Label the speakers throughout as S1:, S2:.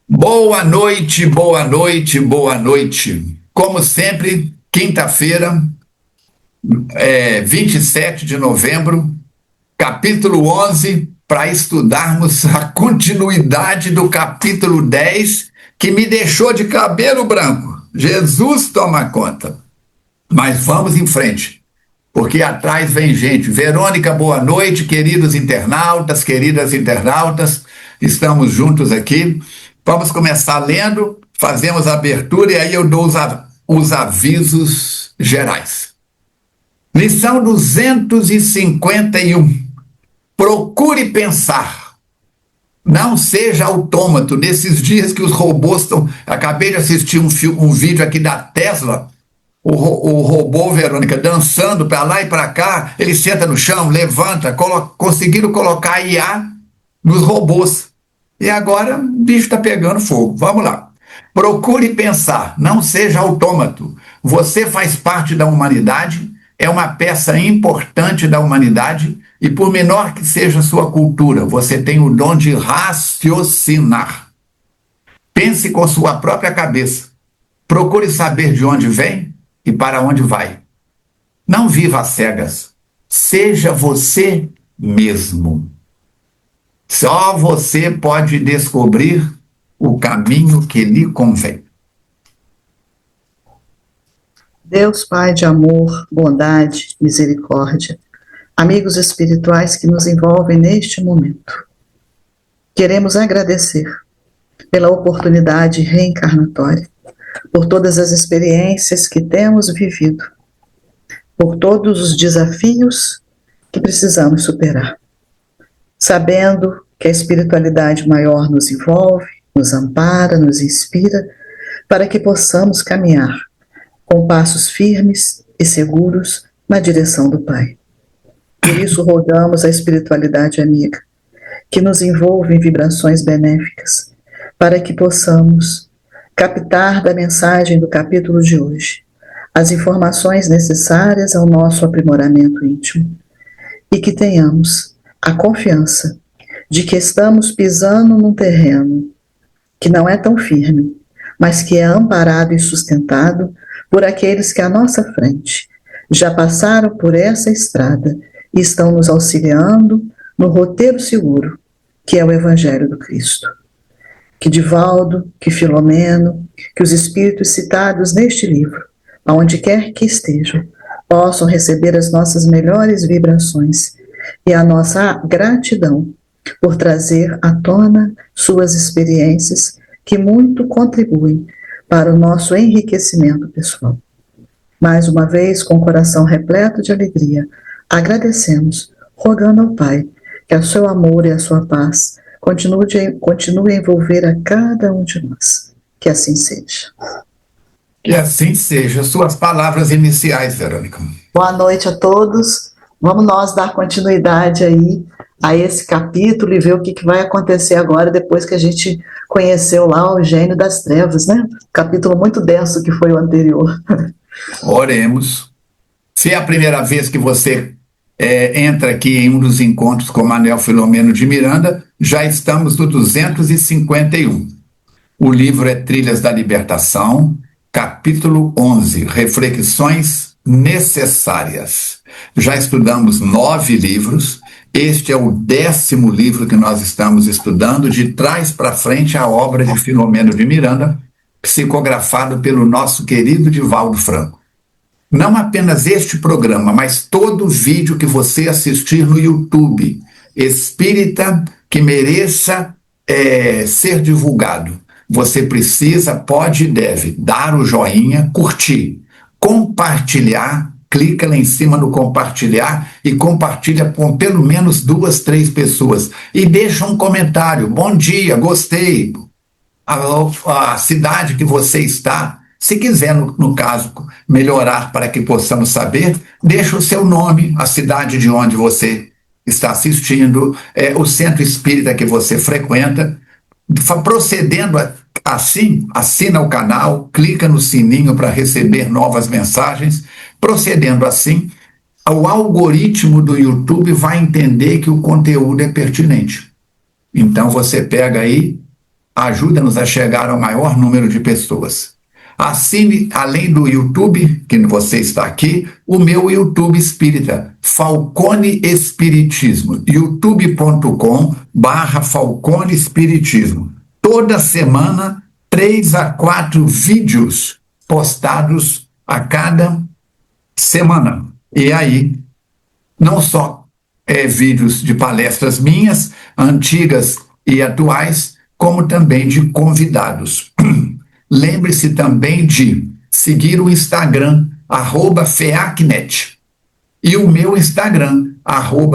S1: Boa noite, boa noite, boa noite. Como sempre, quinta-feira, 27 de novembro, capítulo 11, para estudarmos a continuidade do capítulo 10, que me deixou de cabelo branco. Jesus toma conta. Mas vamos em frente, porque atrás vem gente. Verônica, boa noite, queridos internautas, queridas internautas, estamos juntos aqui. Vamos começar lendo, fazemos a abertura e aí eu dou os avisos gerais. Lição 251. Procure pensar. Não seja autômato. Nesses dias que os robôs estão... Acabei de assistir um vídeo aqui da Tesla. O robô, Verônica, dançando para lá e para cá. Ele senta no chão, levanta. Conseguiram colocar IA nos robôs. E agora o bicho está pegando fogo. Vamos lá. Procure pensar, não seja autômato. Você faz parte da humanidade, é uma peça importante da humanidade, e por menor que seja a sua cultura, você tem o dom de raciocinar. Pense com sua própria cabeça. Procure saber de onde vem e para onde vai. Não viva às cegas. Seja você mesmo. Só você pode descobrir o caminho que lhe convém.
S2: Deus Pai de amor, bondade, misericórdia, amigos espirituais que nos envolvem neste momento, queremos agradecer pela oportunidade reencarnatória, por todas as experiências que temos vivido, por todos os desafios que precisamos superar. Sabendo que a espiritualidade maior nos envolve, nos ampara, nos inspira, para que possamos caminhar com passos firmes e seguros na direção do Pai. Por isso rogamos a espiritualidade amiga, que nos envolve em vibrações benéficas, para que possamos captar da mensagem do capítulo de hoje as informações necessárias ao nosso aprimoramento íntimo, e que tenhamos a confiança de que estamos pisando num terreno que não é tão firme, mas que é amparado e sustentado por aqueles que à nossa frente já passaram por essa estrada e estão nos auxiliando no roteiro seguro, que é o Evangelho do Cristo. Que Divaldo, que Filomeno, que os espíritos citados neste livro, aonde quer que estejam, possam receber as nossas melhores vibrações e a nossa gratidão por trazer à tona suas experiências que muito contribuem para o nosso enriquecimento pessoal. Mais uma vez, com o coração repleto de alegria, agradecemos, rogando ao Pai que o seu amor e a sua paz continue a envolver a cada um de nós. Que assim seja.
S1: Que assim seja. Suas palavras iniciais, Verônica.
S2: Boa noite a todos. Vamos nós dar continuidade aí a esse capítulo e ver o que vai acontecer agora, depois que a gente conheceu lá o gênio das trevas, né? Capítulo muito denso que foi o anterior.
S1: Oremos. Se é a primeira vez que você entra aqui em um dos encontros com Manuel Filomeno de Miranda, já estamos no 251. O livro é Trilhas da Libertação, capítulo 11, Reflexões Necessárias. Já estudamos 9 livros, este é o 10º livro que nós estamos estudando, de trás para frente a obra de Filomeno de Miranda, psicografado pelo nosso querido Divaldo Franco. Não apenas este programa, mas todo vídeo que você assistir no YouTube, espírita que mereça ser divulgado, você precisa, pode e deve dar o joinha, curtir, compartilhar, clica lá em cima no compartilhar e compartilha com pelo menos 2, 3 pessoas. E deixa um comentário, bom dia, gostei, a cidade que você está. Se quiser, no caso, melhorar para que possamos saber, deixa o seu nome, a cidade de onde você está assistindo, o centro espírita que você frequenta. Procedendo assim, assina o canal, clica no sininho para receber novas mensagens. Procedendo assim, o algoritmo do YouTube vai entender que o conteúdo é pertinente. Então você pega aí, Ajuda-nos a chegar ao maior número de pessoas. Assine, além do YouTube, que você está aqui, o meu YouTube Espírita, Falcone Espiritismo, youtube.com/Falcone Espiritismo. Toda semana, 3 a 4 vídeos postados a cada semana. E aí, não só vídeos de palestras minhas, antigas e atuais, como também de convidados. Lembre-se também de seguir o Instagram, @feacnet, e o meu Instagram,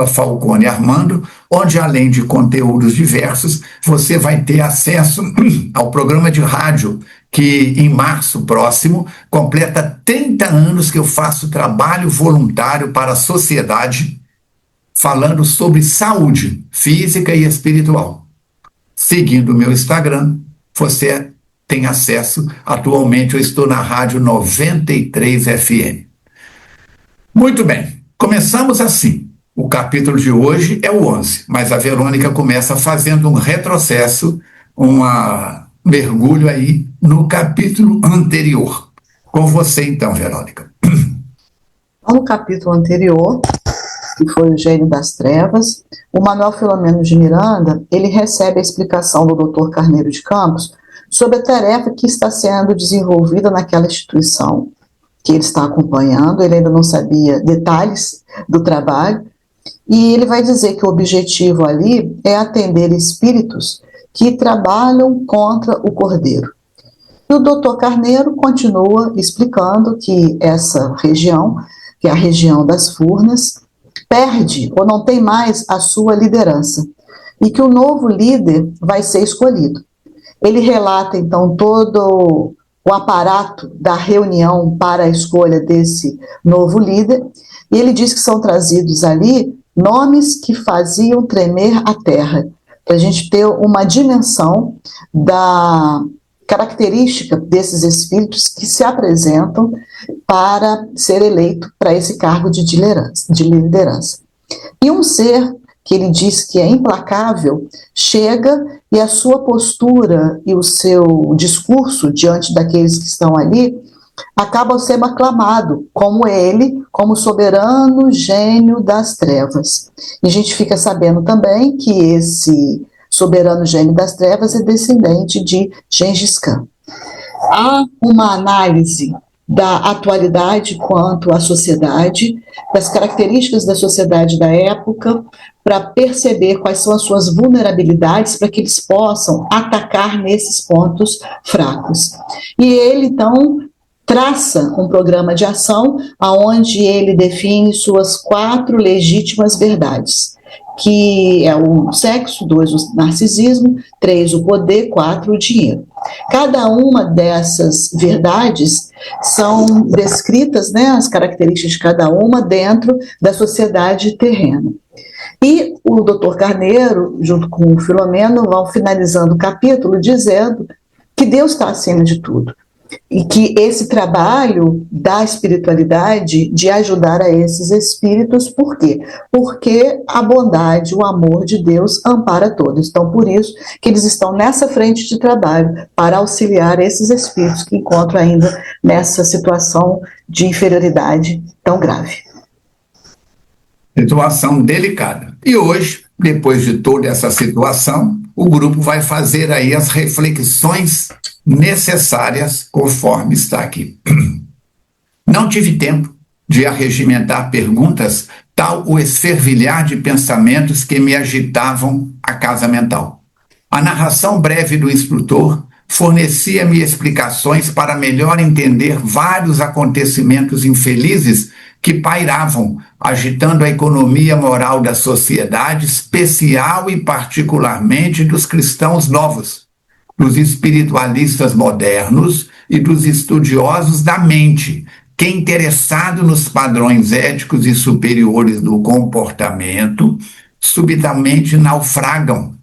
S1: @FalconeArmando, onde, além de conteúdos diversos, você vai ter acesso ao programa de rádio que, em março próximo, completa 30 anos que eu faço trabalho voluntário para a sociedade, falando sobre saúde física e espiritual. Seguindo o meu Instagram, você tem acesso. Atualmente eu estou na Rádio 93 FM. Muito bem, começamos assim. O capítulo de hoje é o 11, mas a Verônica começa fazendo um retrocesso, um mergulho aí no capítulo anterior. Com você então, Verônica.
S2: No capítulo anterior, que foi o Gênio das Trevas, o Manuel Filomeno de Miranda, ele recebe a explicação do Dr. Carneiro de Campos sobre a tarefa que está sendo desenvolvida naquela instituição que ele está acompanhando. Ele ainda não sabia detalhes do trabalho, e ele vai dizer que o objetivo ali é atender espíritos que trabalham contra o Cordeiro. E o Dr. Carneiro continua explicando que essa região, que é a região das Furnas, perde ou não tem mais a sua liderança, e que o novo líder vai ser escolhido. Ele relata, então, todo o aparato da reunião para a escolha desse novo líder, e ele diz que são trazidos ali nomes que faziam tremer a terra, para a gente ter uma dimensão da característica desses espíritos que se apresentam para ser eleito para esse cargo de liderança. E um ser que ele diz que é implacável, chega e a sua postura e o seu discurso diante daqueles que estão ali acaba sendo aclamado como ele, como soberano gênio das trevas. E a gente fica sabendo também que esse soberano gênio das trevas é descendente de Gengis Khan. Há uma análise da atualidade quanto à sociedade, das características da sociedade da época, para perceber quais são as suas vulnerabilidades, para que eles possam atacar nesses pontos fracos. E ele, então, traça um programa de ação onde ele define suas 4 legítimas verdades, que é o sexo, 2, o narcisismo, 3, o poder, 4, o dinheiro. Cada uma dessas verdades são descritas, né, as características de cada uma dentro da sociedade terrena. E o Dr. Carneiro, junto com o Filomeno, vão finalizando o capítulo dizendo que Deus está acima de tudo. E que esse trabalho da espiritualidade, de ajudar a esses espíritos, por quê? Porque a bondade, o amor de Deus ampara todos. Então, por isso que eles estão nessa frente de trabalho para auxiliar esses espíritos que encontram ainda nessa situação de inferioridade tão grave.
S1: Situação delicada. E hoje, depois de toda essa situação, o grupo vai fazer aí as reflexões necessárias, conforme está aqui. Não tive tempo de arregimentar perguntas, tal o esfervilhar de pensamentos que me agitavam a casa mental. A narração breve do instrutor fornecia-me explicações para melhor entender vários acontecimentos infelizes que pairavam, agitando a economia moral da sociedade, especial e particularmente dos cristãos novos, dos espiritualistas modernos e dos estudiosos da mente, que, interessado nos padrões éticos e superiores do comportamento, subitamente naufragavam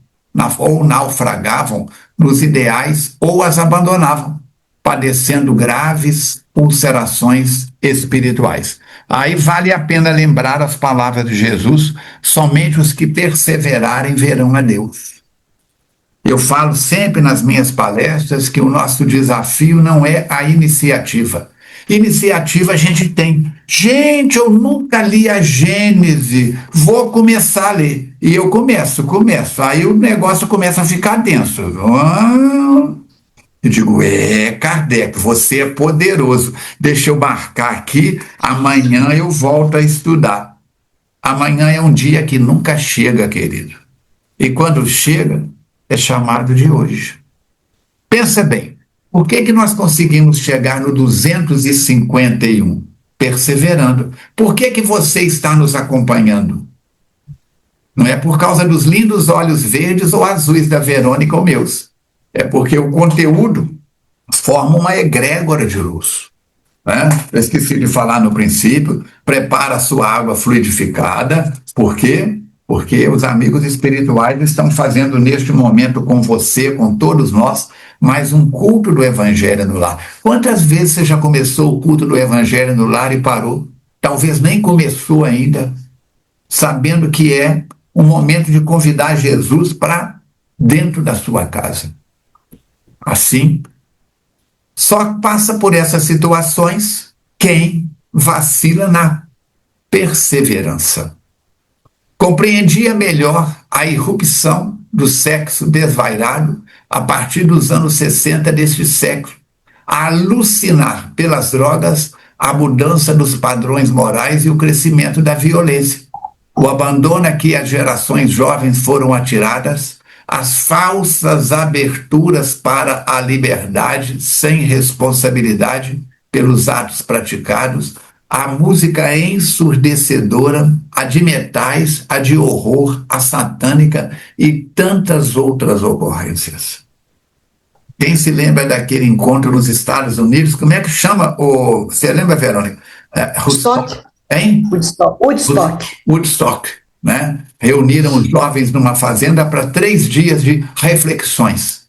S1: nos ideais ou as abandonavam, padecendo graves ulcerações espirituais. Aí vale a pena lembrar as palavras de Jesus: somente os que perseverarem verão a Deus. Eu falo sempre nas minhas palestras que o nosso desafio não é a iniciativa. Iniciativa a gente tem. Gente, eu nunca li a Gênese, vou começar a ler. E eu começo. Aí o negócio começa a ficar denso. Eu digo, Kardec, você é poderoso. Deixa eu marcar aqui, amanhã eu volto a estudar. Amanhã é um dia que nunca chega, querido. E quando chega, é chamado de hoje. Pensa bem, por que nós conseguimos chegar no 251? Perseverando. Por que você está nos acompanhando? Não é por causa dos lindos olhos verdes ou azuis da Verônica ou meus. É porque o conteúdo forma uma egrégora de luz. Né? Eu esqueci de falar no princípio, prepara a sua água fluidificada. Por quê? Porque os amigos espirituais estão fazendo neste momento com você, com todos nós, mais um culto do Evangelho no lar. Quantas vezes você já começou o culto do Evangelho no lar e parou? Talvez nem começou ainda, sabendo que é um momento de convidar Jesus para dentro da sua casa. Assim, só passa por essas situações quem vacila na perseverança. Compreendia melhor a irrupção do sexo desvairado a partir dos anos 60 deste século, a alucinar pelas drogas a mudança dos padrões morais e o crescimento da violência, o abandono a que as gerações jovens foram atiradas, as falsas aberturas para a liberdade sem responsabilidade pelos atos praticados, a música ensurdecedora, a de metais, a de horror, a satânica e tantas outras ocorrências. Quem se lembra daquele encontro nos Estados Unidos? Como é que chama? Você lembra, Verônica?
S2: Woodstock.
S1: Hein?
S2: Woodstock.
S1: Né? Reuniram os jovens numa fazenda para 3 dias de reflexões.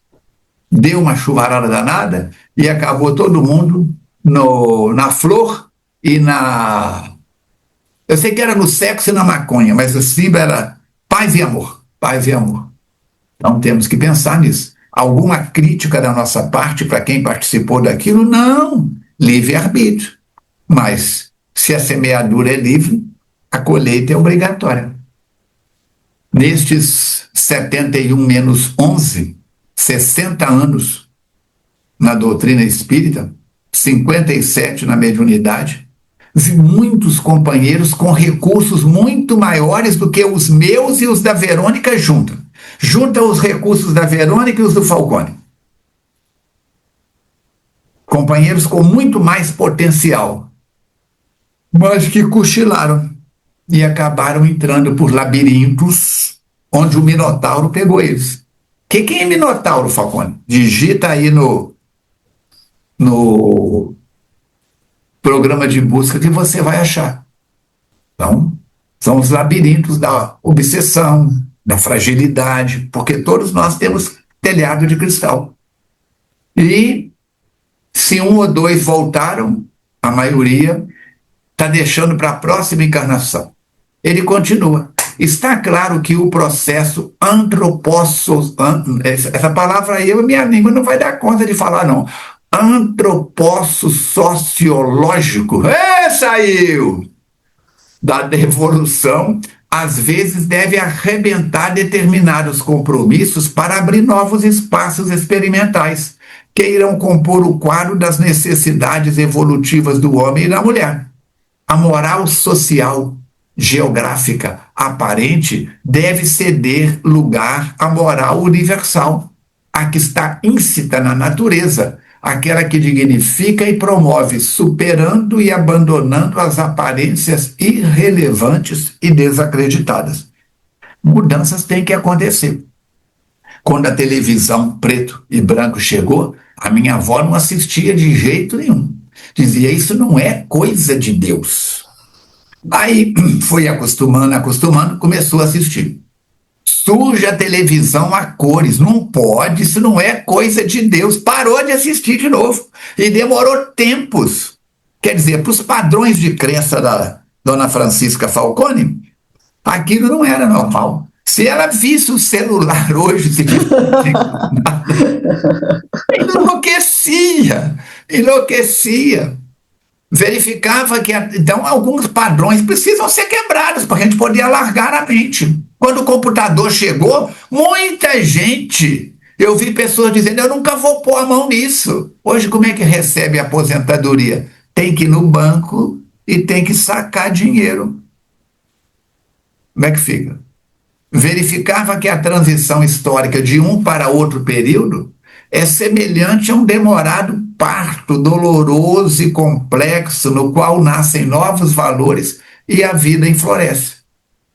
S1: Deu uma chuvarada danada e acabou todo mundo na flor e na... Eu sei que era no sexo e na maconha, mas o símbolo era paz e amor. Paz e amor. Então temos que pensar nisso. Alguma crítica da nossa parte para quem participou daquilo? Não. Livre-arbítrio. Mas se a semeadura é livre, a colheita é obrigatória. Nestes 71 menos 11, 60 anos na doutrina espírita, 57 na mediunidade, vi muitos companheiros com recursos muito maiores do que os meus e os da Verônica juntam. Junta os recursos da Verônica e os do Falcone. Companheiros com muito mais potencial, mas que cochilaram e acabaram entrando por labirintos onde o Minotauro pegou eles. Quem é Minotauro, Falcone? Digita aí no programa de busca que você vai achar. Então, são os labirintos da obsessão, da fragilidade, porque todos nós temos telhado de cristal. E se 1 ou 2 voltaram, a maioria está deixando para a próxima encarnação. Ele continua. Está claro que o processo essa palavra aí, minha língua não vai dar conta de falar, não. Sociológico, saiu! Da devolução, às vezes deve arrebentar determinados compromissos para abrir novos espaços experimentais que irão compor o quadro das necessidades evolutivas do homem e da mulher. A moral social, geográfica, aparente, deve ceder lugar à moral universal, a que está íncita na natureza, aquela que dignifica e promove, superando e abandonando as aparências irrelevantes e desacreditadas. Mudanças têm que acontecer. Quando a televisão preto e branco chegou, a minha avó não assistia de jeito nenhum. Dizia, isso não é coisa de Deus. Aí foi acostumando, começou a assistir. Surge a televisão a cores, não pode, isso não é coisa de Deus. Parou de assistir de novo. E demorou tempos. Quer dizer, para os padrões de crença da dona Francisca Falcone, aquilo não era normal. Se ela visse o celular hoje, enlouquecia. Verificava que, então, alguns padrões precisam ser quebrados para a gente poder alargar a mente. Quando o computador chegou, muita gente, eu vi pessoas dizendo, eu nunca vou pôr a mão nisso. Hoje, como é que recebe a aposentadoria? Tem que ir no banco e tem que sacar dinheiro. Como é que fica? Verificava que a transição histórica de um para outro período é semelhante a um demorado parto doloroso e complexo no qual nascem novos valores e a vida enfloresce.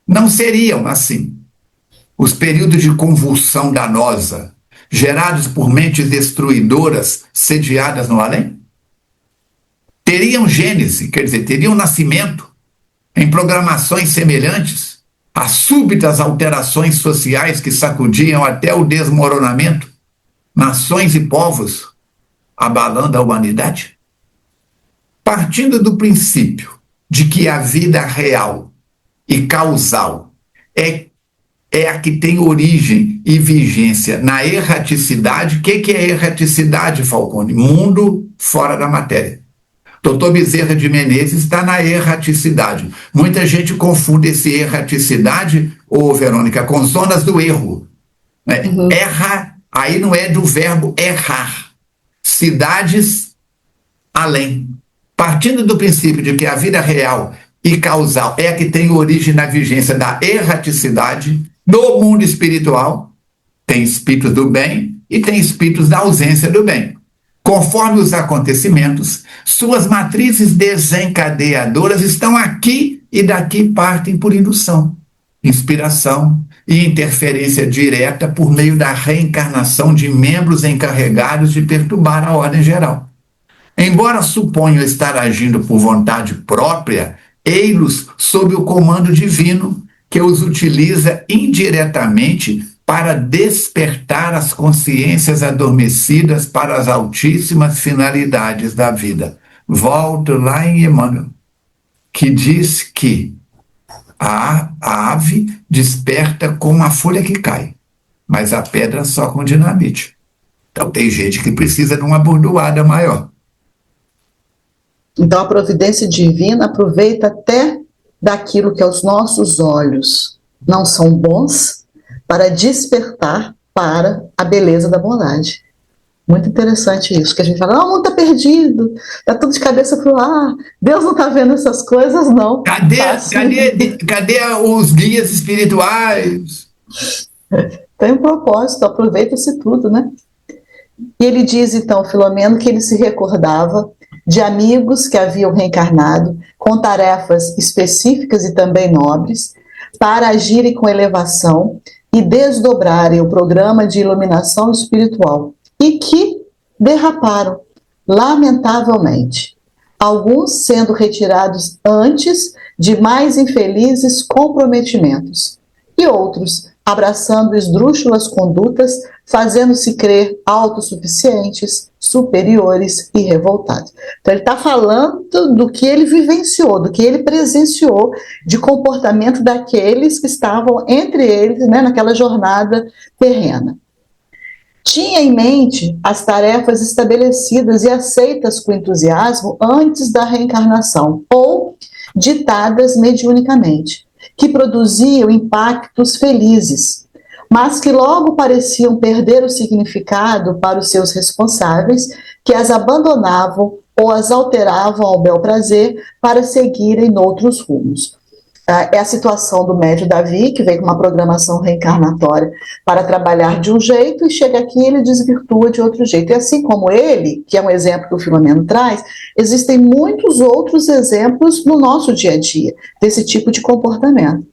S1: Não seriam assim os períodos de convulsão danosa gerados por mentes destruidoras sediadas no além? Teriam gênese, quer dizer, teriam nascimento em programações semelhantes às súbitas alterações sociais que sacudiam até o desmoronamento nações e povos, abalando a humanidade? Partindo do princípio de que a vida real e causal é a que tem origem e vigência na erraticidade. O que é erraticidade, Falcone? Mundo fora da matéria. Dr. Bezerra de Menezes está na erraticidade. Muita gente confunde esse erraticidade, Verônica, com zonas do erro. Né? Uhum. Erra, aí não é do verbo errar. Cidades além. Partindo do princípio de que a vida real e causal é a que tem origem na vigência da erraticidade, no mundo espiritual, tem espíritos do bem e tem espíritos da ausência do bem. Conforme os acontecimentos, suas matrizes desencadeadoras estão aqui e daqui partem por indução, inspiração e interferência direta por meio da reencarnação de membros encarregados de perturbar a ordem geral. Embora suponham estar agindo por vontade própria, ei-los sob o comando divino que os utiliza indiretamente para despertar as consciências adormecidas para as altíssimas finalidades da vida. Volto lá em Emmanuel, que diz que a ave desperta com uma folha que cai, mas a pedra só com dinamite. Então tem gente que precisa de uma bordoada maior.
S2: Então a providência divina aproveita até daquilo que aos nossos olhos não são bons, para despertar para a beleza da bondade. Muito interessante isso, que a gente fala, o mundo está perdido, está tudo de cabeça para o ar, Deus não está vendo essas coisas, não.
S1: Cadê os guias espirituais?
S2: Tem um propósito, aproveita-se tudo, né? E ele diz, então, Filomeno, que ele se recordava de amigos que haviam reencarnado com tarefas específicas e também nobres, para agirem com elevação e desdobrarem o programa de iluminação espiritual, e que derraparam, lamentavelmente, alguns sendo retirados antes de mais infelizes comprometimentos, e outros abraçando esdrúxulas condutas, fazendo-se crer autossuficientes, superiores e revoltados. Então ele está falando do que ele vivenciou, do que ele presenciou de comportamento daqueles que estavam entre eles, né, naquela jornada terrena. Tinha em mente as tarefas estabelecidas e aceitas com entusiasmo antes da reencarnação, ou ditadas mediunicamente, que produziam impactos felizes, mas que logo pareciam perder o significado para os seus responsáveis, que as abandonavam ou as alteravam ao bel prazer para seguirem noutros rumos. É a situação do médio Davi, que vem com uma programação reencarnatória para trabalhar de um jeito e chega aqui e ele desvirtua de outro jeito. E assim como ele, que é um exemplo que o Filomeno traz, existem muitos outros exemplos no nosso dia a dia desse tipo de comportamento.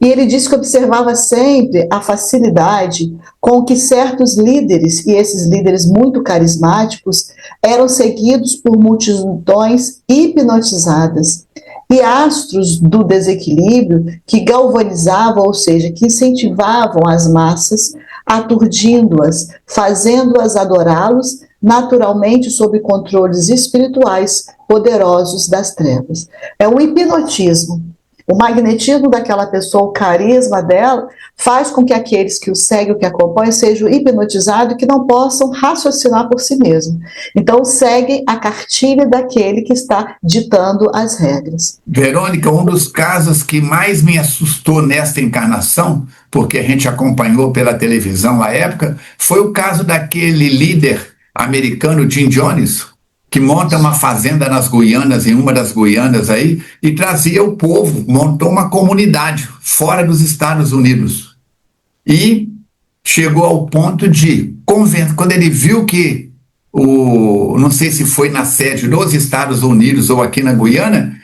S2: E ele disse que observava sempre a facilidade com que certos líderes, e esses líderes muito carismáticos, eram seguidos por multidões hipnotizadas, e astros do desequilíbrio que galvanizavam, ou seja, que incentivavam as massas, aturdindo-as, fazendo-as adorá-los, naturalmente sob controles espirituais poderosos das trevas. É um hipnotismo. O magnetismo daquela pessoa, o carisma dela, faz com que aqueles que o seguem, o que acompanham, sejam hipnotizados e que não possam raciocinar por si mesmos. Então, seguem a cartilha daquele que está ditando as regras.
S1: Verônica, um dos casos que mais me assustou nesta encarnação, porque a gente acompanhou pela televisão à época, foi o caso daquele líder americano, Jim Jones, que monta uma fazenda nas Guianas, em uma das Guianas aí, e trazia o povo, montou uma comunidade fora dos Estados Unidos. E chegou ao ponto de, quando ele viu que, não sei se foi na sede dos Estados Unidos ou aqui na Guiana,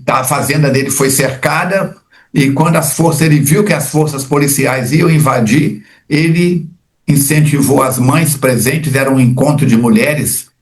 S1: a fazenda dele foi cercada, e quando ele viu que as forças policiais iam invadir, ele incentivou as mães presentes, era um encontro de mulheres,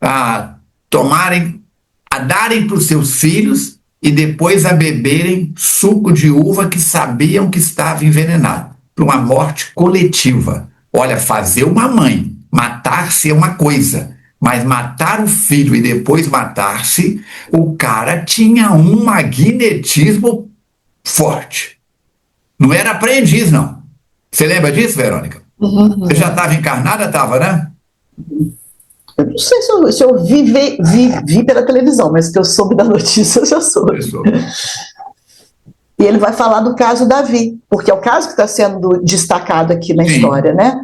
S1: a darem para os seus filhos e depois a beberem suco de uva que sabiam que estava envenenado, para uma morte coletiva. Olha, fazer uma mãe, matar-se é uma coisa, mas matar o filho e depois matar-se, o cara tinha um magnetismo forte. Não era aprendiz, não. Você lembra disso, Verônica?
S2: Uhum.
S1: Você já estava encarnada? Estava, né?
S2: Eu não sei se eu vi pela televisão, mas que eu soube da notícia, eu já soube. E ele vai falar do caso Davi, porque é o caso que está sendo destacado aqui na história, né?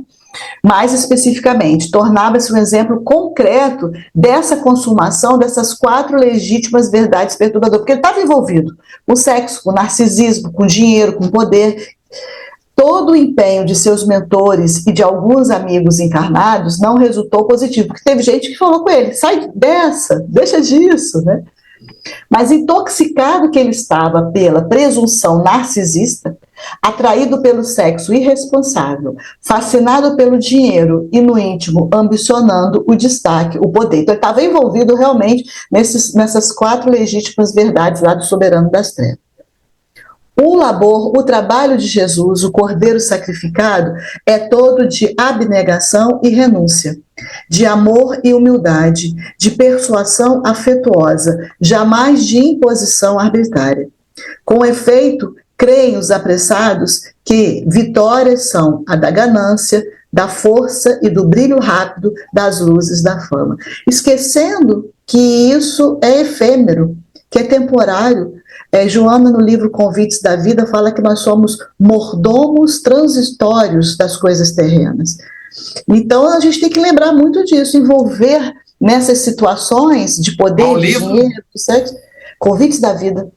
S2: Mais especificamente, tornava-se um exemplo concreto dessa consumação dessas 4 legítimas verdades perturbadoras, porque ele estava envolvido com sexo, com narcisismo, com dinheiro, com poder. Todo o empenho de seus mentores e de alguns amigos encarnados não resultou positivo, porque teve gente que falou com ele, sai dessa, deixa disso, né? Mas intoxicado que ele estava pela presunção narcisista, atraído pelo sexo irresponsável, fascinado pelo dinheiro e no íntimo ambicionando o destaque, o poder. Então ele estava envolvido realmente nessas 4 legítimas verdades lá do soberano das trevas. O trabalho de Jesus, o Cordeiro sacrificado, é todo de abnegação e renúncia, de amor e humildade, de persuasão afetuosa, jamais de imposição arbitrária. Com efeito, creem os apressados que vitórias são a da ganância, da força e do brilho rápido das luzes da fama, esquecendo que isso é efêmero, que é temporário. Joana, no livro Convites da Vida, fala que nós somos mordomos transitórios das coisas terrenas. Então, a gente tem que lembrar muito disso, envolver nessas situações de poder, de dinheiro, de sexo. Convites da Vida,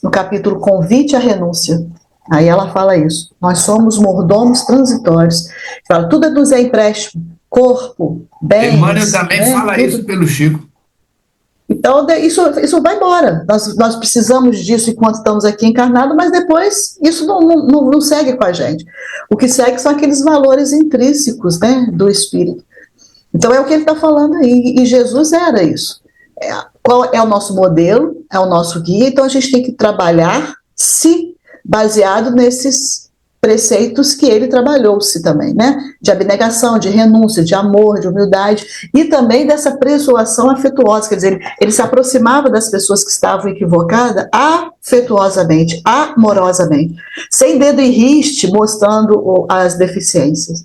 S2: no capítulo Convite à Renúncia. Aí ela fala isso. Nós somos mordomos transitórios. Fala, tudo nos é empréstimo. Corpo, bens.
S1: Emmanuel também fala tudo. Isso pelo Chico.
S2: Então, isso vai embora. Nós precisamos disso enquanto estamos aqui encarnados, mas depois isso não segue com a gente. O que segue são aqueles valores intrínsecos, né, do espírito. Então, é o que ele está falando aí. E Jesus era isso. Qual é o nosso modelo, é o nosso guia. Então, a gente tem que trabalhar baseado nesses preceitos que ele trabalhou-se também, né? De abnegação, de renúncia, de amor, de humildade e também dessa persuasão afetuosa, quer dizer, ele se aproximava das pessoas que estavam equivocadas afetuosamente, amorosamente, sem dedo em riste, mostrando as deficiências.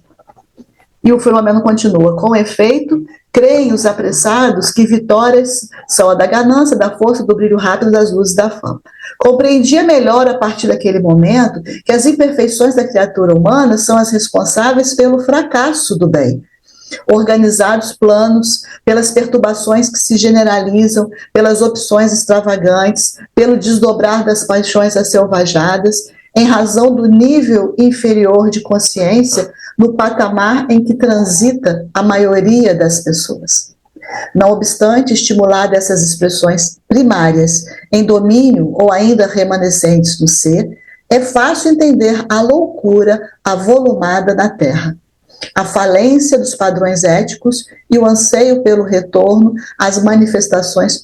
S2: E o Filomeno continua, com efeito, creem os apressados que vitórias são a da ganância, da força, do brilho rápido das luzes da fama. Compreendia melhor, a partir daquele momento, que as imperfeições da criatura humana são as responsáveis pelo fracasso do bem. Organizados planos, pelas perturbações que se generalizam, pelas opções extravagantes, pelo desdobrar das paixões asselvajadas, em razão do nível inferior de consciência no patamar em que transita a maioria das pessoas. Não obstante, estimular dessas expressões primárias em domínio ou ainda remanescentes do ser, é fácil entender a loucura avolumada na Terra, a falência dos padrões éticos e o anseio pelo retorno às manifestações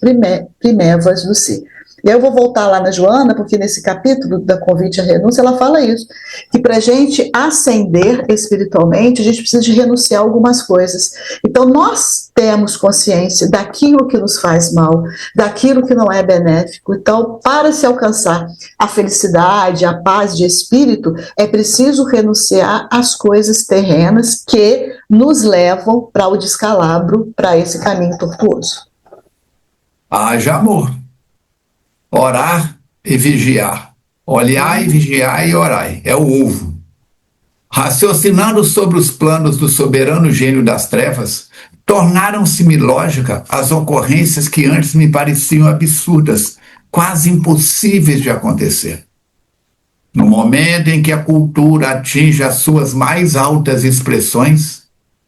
S2: primevas do ser. E aí eu vou voltar lá na Joana, porque nesse capítulo da convite à renúncia, ela fala isso, que para a gente ascender espiritualmente, a gente precisa de renunciar a algumas coisas. Então, nós temos consciência daquilo que nos faz mal, daquilo que não é benéfico. Então, para se alcançar a felicidade, a paz de espírito, é preciso renunciar às coisas terrenas que nos levam para o descalabro, para esse caminho tortuoso.
S1: Haja amor. Orar e vigiar. Olhar e vigiar e orai. É o ovo. Raciocinando sobre os planos do soberano gênio das trevas, tornaram-se-me lógica as ocorrências que antes me pareciam absurdas, quase impossíveis de acontecer. No momento em que a cultura atinge as suas mais altas expressões,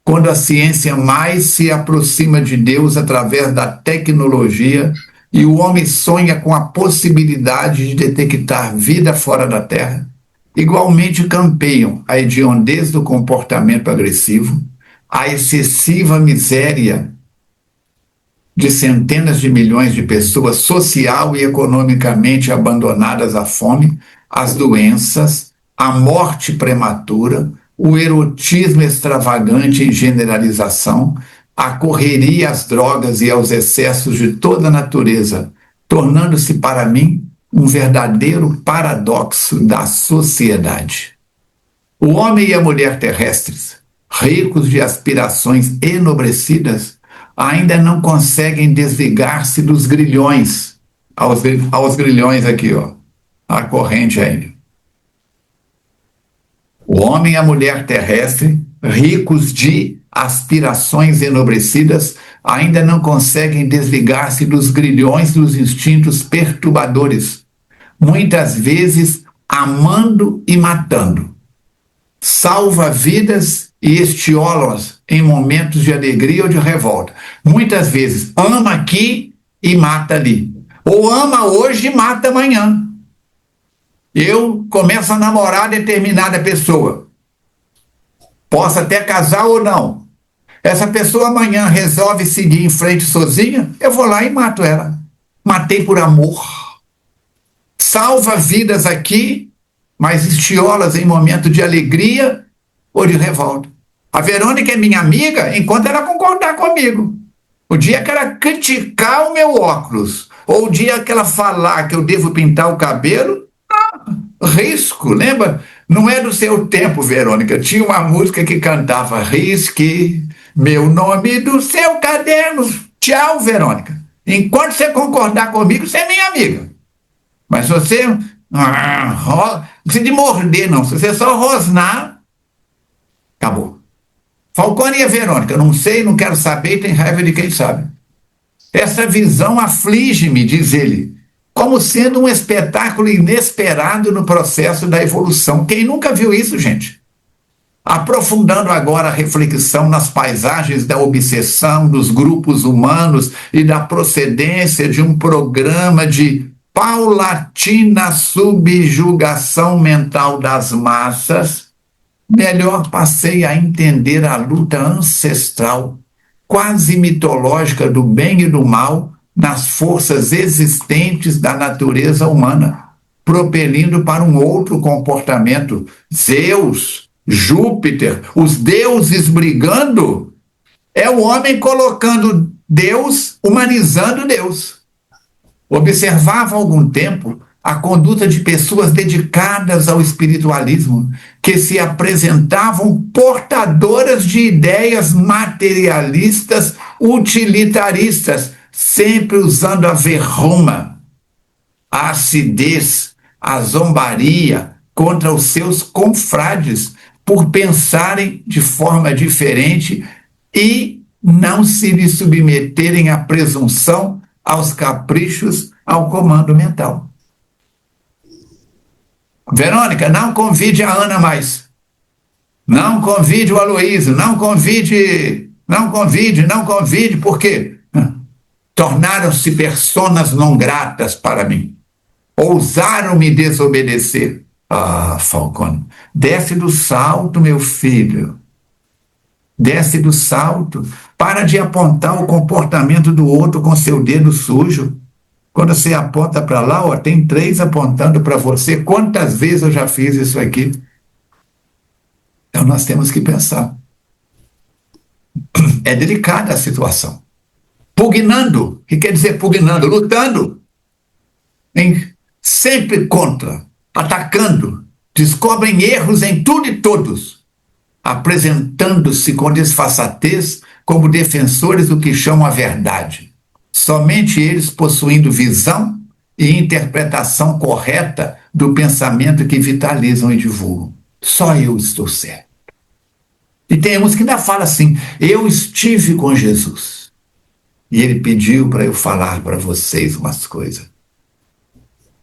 S1: quando a ciência mais se aproxima de Deus através da tecnologia e o homem sonha com a possibilidade de detectar vida fora da Terra, igualmente campeiam a hediondez do comportamento agressivo, a excessiva miséria de centenas de milhões de pessoas social e economicamente abandonadas à fome, as doenças, a morte prematura, o erotismo extravagante em generalização, a correria às drogas e aos excessos de toda a natureza, tornando-se para mim um verdadeiro paradoxo da sociedade. O homem e a mulher terrestres, ricos de aspirações enobrecidas, ainda não conseguem desligar-se dos grilhões, aos grilhões aqui, ó, a corrente aí. O homem e a mulher terrestre, ricos de aspirações enobrecidas, ainda não conseguem desligar-se dos grilhões dos instintos perturbadores, muitas vezes amando e matando. Salva vidas e estiola-as em momentos de alegria ou de revolta. Muitas vezes ama aqui e mata ali. Ou ama hoje e mata amanhã. Eu começo a namorar determinada pessoa. Posso até casar ou não. Essa pessoa amanhã resolve seguir em frente sozinha, eu vou lá e mato ela. Matei por amor. Salva vidas aqui, mas estiolas em momento de alegria ou de revolta. A Verônica é minha amiga enquanto ela concordar comigo. O dia que ela criticar o meu óculos, ou o dia que ela falar que eu devo pintar o cabelo, risco, lembra? Não é do seu tempo, Verônica. Tinha uma música que cantava risque meu nome do seu caderno. Tchau, Verônica. Enquanto você concordar comigo, você é minha amiga. Mas se você não precisa de morder, não. Se você só rosnar, acabou. Falcone e a Verônica, não sei, não quero saber, tem raiva de quem sabe. Essa visão aflige-me, diz ele, como sendo um espetáculo inesperado no processo da evolução. Quem nunca viu isso, gente? Aprofundando agora a reflexão nas paisagens da obsessão dos grupos humanos e da procedência de um programa de paulatina subjugação mental das massas, melhor passei a entender a luta ancestral, quase mitológica do bem e do mal nas forças existentes da natureza humana, propelindo para um outro comportamento. Zeus, Júpiter, os deuses brigando, é o homem colocando Deus, humanizando Deus. Observava há algum tempo a conduta de pessoas dedicadas ao espiritualismo, que se apresentavam portadoras de ideias materialistas, utilitaristas, sempre usando a verruma, a acidez, a zombaria contra os seus confrades, por pensarem de forma diferente e não se lhe submeterem à presunção, aos caprichos, ao comando mental. Verônica, não convide a Ana mais. Não convide o Aloísio, não convide, por quê? Tornaram-se personas não gratas para mim. Ousaram me desobedecer. Ah, Falcone, desce do salto, meu filho. Desce do salto. Para de apontar o comportamento do outro com seu dedo sujo. Quando você aponta para lá, ó, tem 3 apontando para você. Quantas vezes eu já fiz isso aqui? Então nós temos que pensar. É delicada a situação. Pugnando, o que quer dizer pugnando? Lutando, hein? Sempre contra, atacando, descobrem erros em tudo e todos, apresentando-se com disfarçatez como defensores do que chamam a verdade. Somente eles possuindo visão e interpretação correta do pensamento que vitalizam e divulgam. Só eu estou certo. E tem uns que ainda falam assim: eu estive com Jesus e ele pediu para eu falar para vocês umas coisas.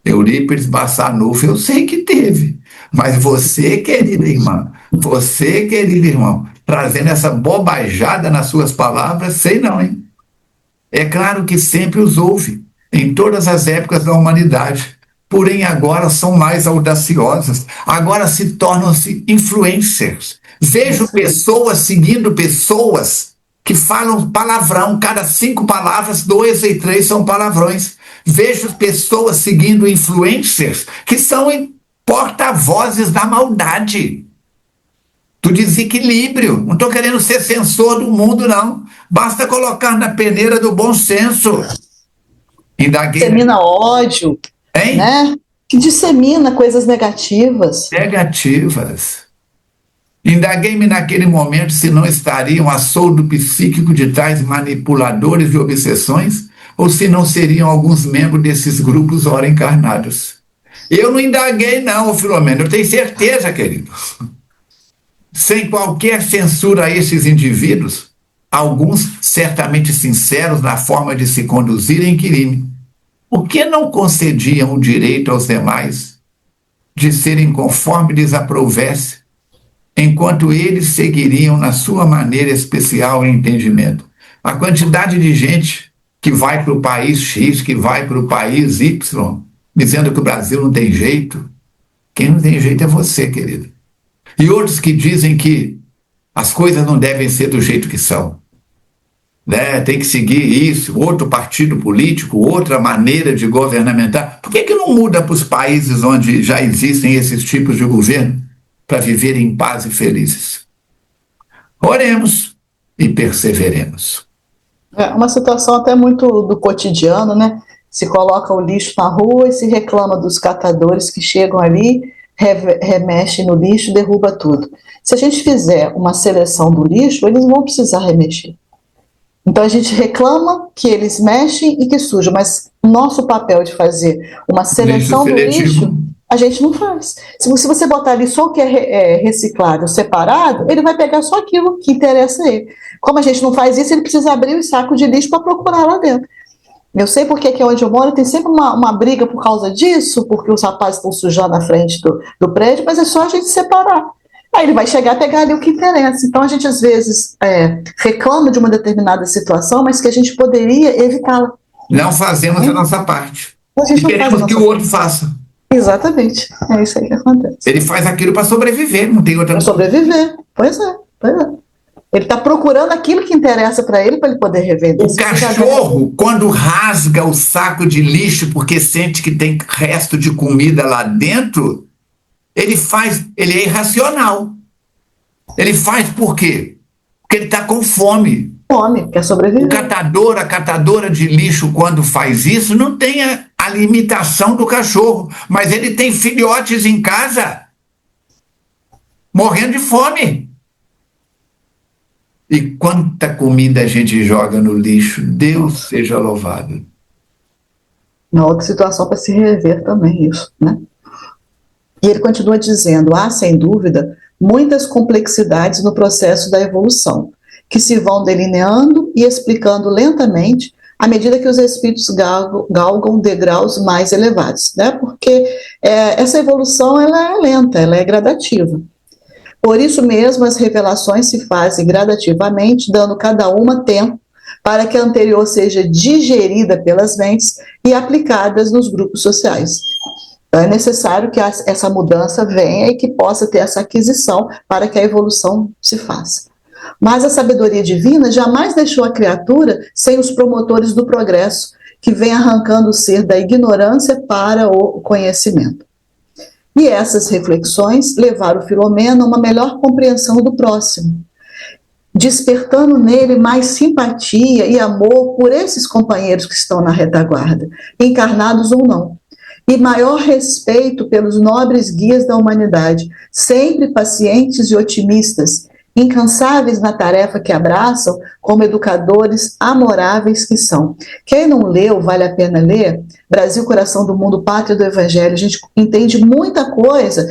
S1: Eurípides Bassanufo, eu sei que teve, mas você, querida irmã, você, querido irmão, trazendo essa bobajada nas suas palavras, sei não, hein? É claro que sempre os houve, em todas as épocas da humanidade, porém agora são mais audaciosas, agora se tornam-se influencers. Vejo pessoas seguindo pessoas que falam palavrão, cada 5 palavras, 2 e 3 são palavrões. Vejo pessoas seguindo influencers que são porta-vozes da maldade, do desequilíbrio. Não estou querendo ser censor do mundo, não. Basta colocar na peneira do bom senso.
S2: Dissemina ódio,
S1: hein?
S2: Né? Que dissemina coisas negativas.
S1: Negativas. Indaguei-me naquele momento se não estariam a soldo psíquico de tais manipuladores de obsessões, ou se não seriam alguns membros desses grupos ora encarnados. Eu não indaguei não, Filomeno, eu tenho certeza, querido. Sem qualquer censura a esses indivíduos, alguns certamente sinceros na forma de se conduzir em crime, por que não concediam o direito aos demais de serem conforme lhes aprouvesse, enquanto eles seguiriam na sua maneira especial e entendimento? A quantidade de gente que vai para o país X, que vai para o país Y, dizendo que o Brasil não tem jeito. Quem não tem jeito é você, querido. E outros que dizem que as coisas não devem ser do jeito que são. Né? Tem que seguir isso, outro partido político, outra maneira de governamentar. Por que não muda para os países onde já existem esses tipos de governo para viverem em paz e felizes? Oremos e perseveremos.
S2: É uma situação até muito do cotidiano, né? Se coloca o lixo na rua e se reclama dos catadores que chegam ali, remexem no lixo, derruba tudo. Se a gente fizer uma seleção do lixo, eles não vão precisar remexer. Então a gente reclama que eles mexem e que sujam, mas o nosso papel de fazer uma seleção do lixo, a gente não faz. Se você botar ali só o que é reciclável separado, ele vai pegar só aquilo que interessa a ele. Como a gente não faz isso, ele precisa abrir os sacos de lixo para procurar lá dentro. Eu sei porque aqui onde eu moro tem sempre uma briga por causa disso, porque os rapazes estão sujando na frente do prédio, mas é só a gente separar. Aí ele vai chegar a pegar ali o que interessa. Então a gente às vezes reclama de uma determinada situação, mas que a gente poderia evitá-la.
S1: Não fazemos a nossa parte. E queremos que o outro faça.
S2: Exatamente. É isso aí que acontece.
S1: Ele faz aquilo para sobreviver, não tem outra.
S2: Para sobreviver. Pois é. Ele está procurando aquilo que interessa para ele poder revender.
S1: O cachorro, quando rasga o saco de lixo porque sente que tem resto de comida lá dentro, ele é irracional. Ele faz por quê? Porque ele está com fome.
S2: Fome, quer sobreviver.
S1: A catadora de lixo, quando faz isso, não tem a limitação do cachorro, mas ele tem filhotes em casa, morrendo de fome. E quanta comida a gente joga no lixo, Deus seja louvado.
S2: Uma outra situação para se rever também isso, né? E ele continua dizendo, há, sem dúvida, muitas complexidades no processo da evolução, que se vão delineando e explicando lentamente à medida que os espíritos galgam degraus mais elevados, né? Porque essa evolução ela é lenta, ela é gradativa. Por isso mesmo, as revelações se fazem gradativamente, dando cada uma tempo para que a anterior seja digerida pelas mentes e aplicadas nos grupos sociais. Então, é necessário que essa mudança venha e que possa ter essa aquisição para que a evolução se faça. Mas a sabedoria divina jamais deixou a criatura sem os promotores do progresso, que vem arrancando o ser da ignorância para o conhecimento. E essas reflexões levaram Filomeno a uma melhor compreensão do próximo, despertando nele mais simpatia e amor por esses companheiros que estão na retaguarda, encarnados ou não, e maior respeito pelos nobres guias da humanidade, sempre pacientes e otimistas, incansáveis na tarefa que abraçam, como educadores amoráveis que são. Quem não leu, vale a pena ler, Brasil, Coração do Mundo, Pátria do Evangelho. A gente entende muita coisa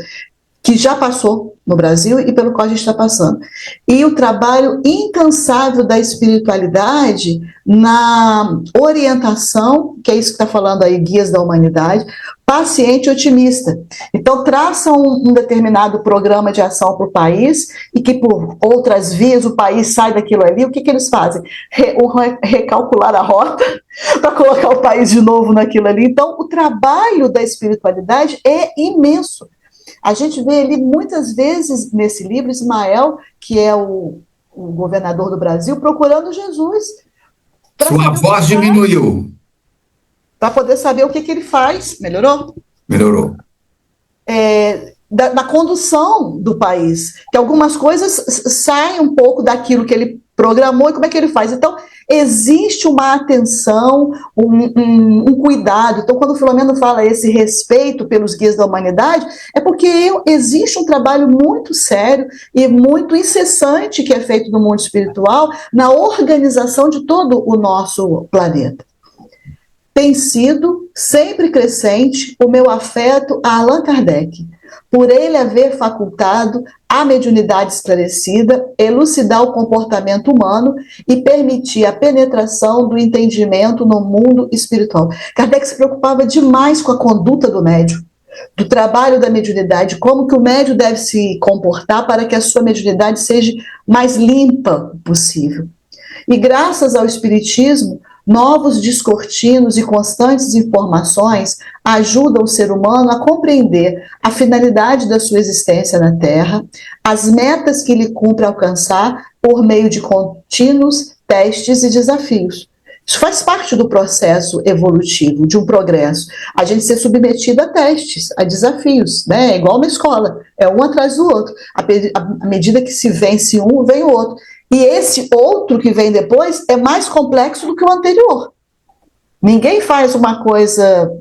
S2: que já passou no Brasil e pelo qual a gente está passando. E o trabalho incansável da espiritualidade na orientação, que é isso que está falando aí, guias da humanidade, paciente e otimista. Então, traça um determinado programa de ação para o país e que, por outras vias, o país sai daquilo ali. O que eles fazem? Recalcular a rota para colocar o país de novo naquilo ali. Então, o trabalho da espiritualidade é imenso. A gente vê ali muitas vezes nesse livro Ismael, que é o governador do Brasil, procurando Jesus.
S1: Sua voz diminuiu.
S2: Para poder saber o que ele faz. Melhorou?
S1: Melhorou.
S2: Da condução do país. Que algumas coisas saem um pouco daquilo que ele programou e como é que ele faz. Então, existe uma atenção, um cuidado. Então, quando o Filomeno fala esse respeito pelos guias da humanidade, é porque existe um trabalho muito sério e muito incessante que é feito no mundo espiritual na organização de todo o nosso planeta. Tem sido sempre crescente o meu afeto a Allan Kardec, por ele haver facultado a mediunidade esclarecida, elucidar o comportamento humano e permitir a penetração do entendimento no mundo espiritual. Kardec se preocupava demais com a conduta do médium, do trabalho da mediunidade, como que o médium deve se comportar para que a sua mediunidade seja mais limpa possível. E graças ao Espiritismo, novos descortinos e constantes informações ajudam o ser humano a compreender a finalidade da sua existência na Terra, as metas que ele cumpre alcançar por meio de contínuos testes e desafios. Isso faz parte do processo evolutivo, de um progresso. A gente ser submetido a testes, a desafios, né? É igual uma escola, é um atrás do outro. À medida que se vence um, vem o outro. E esse outro que vem depois é mais complexo do que o anterior. Ninguém faz uma coisa,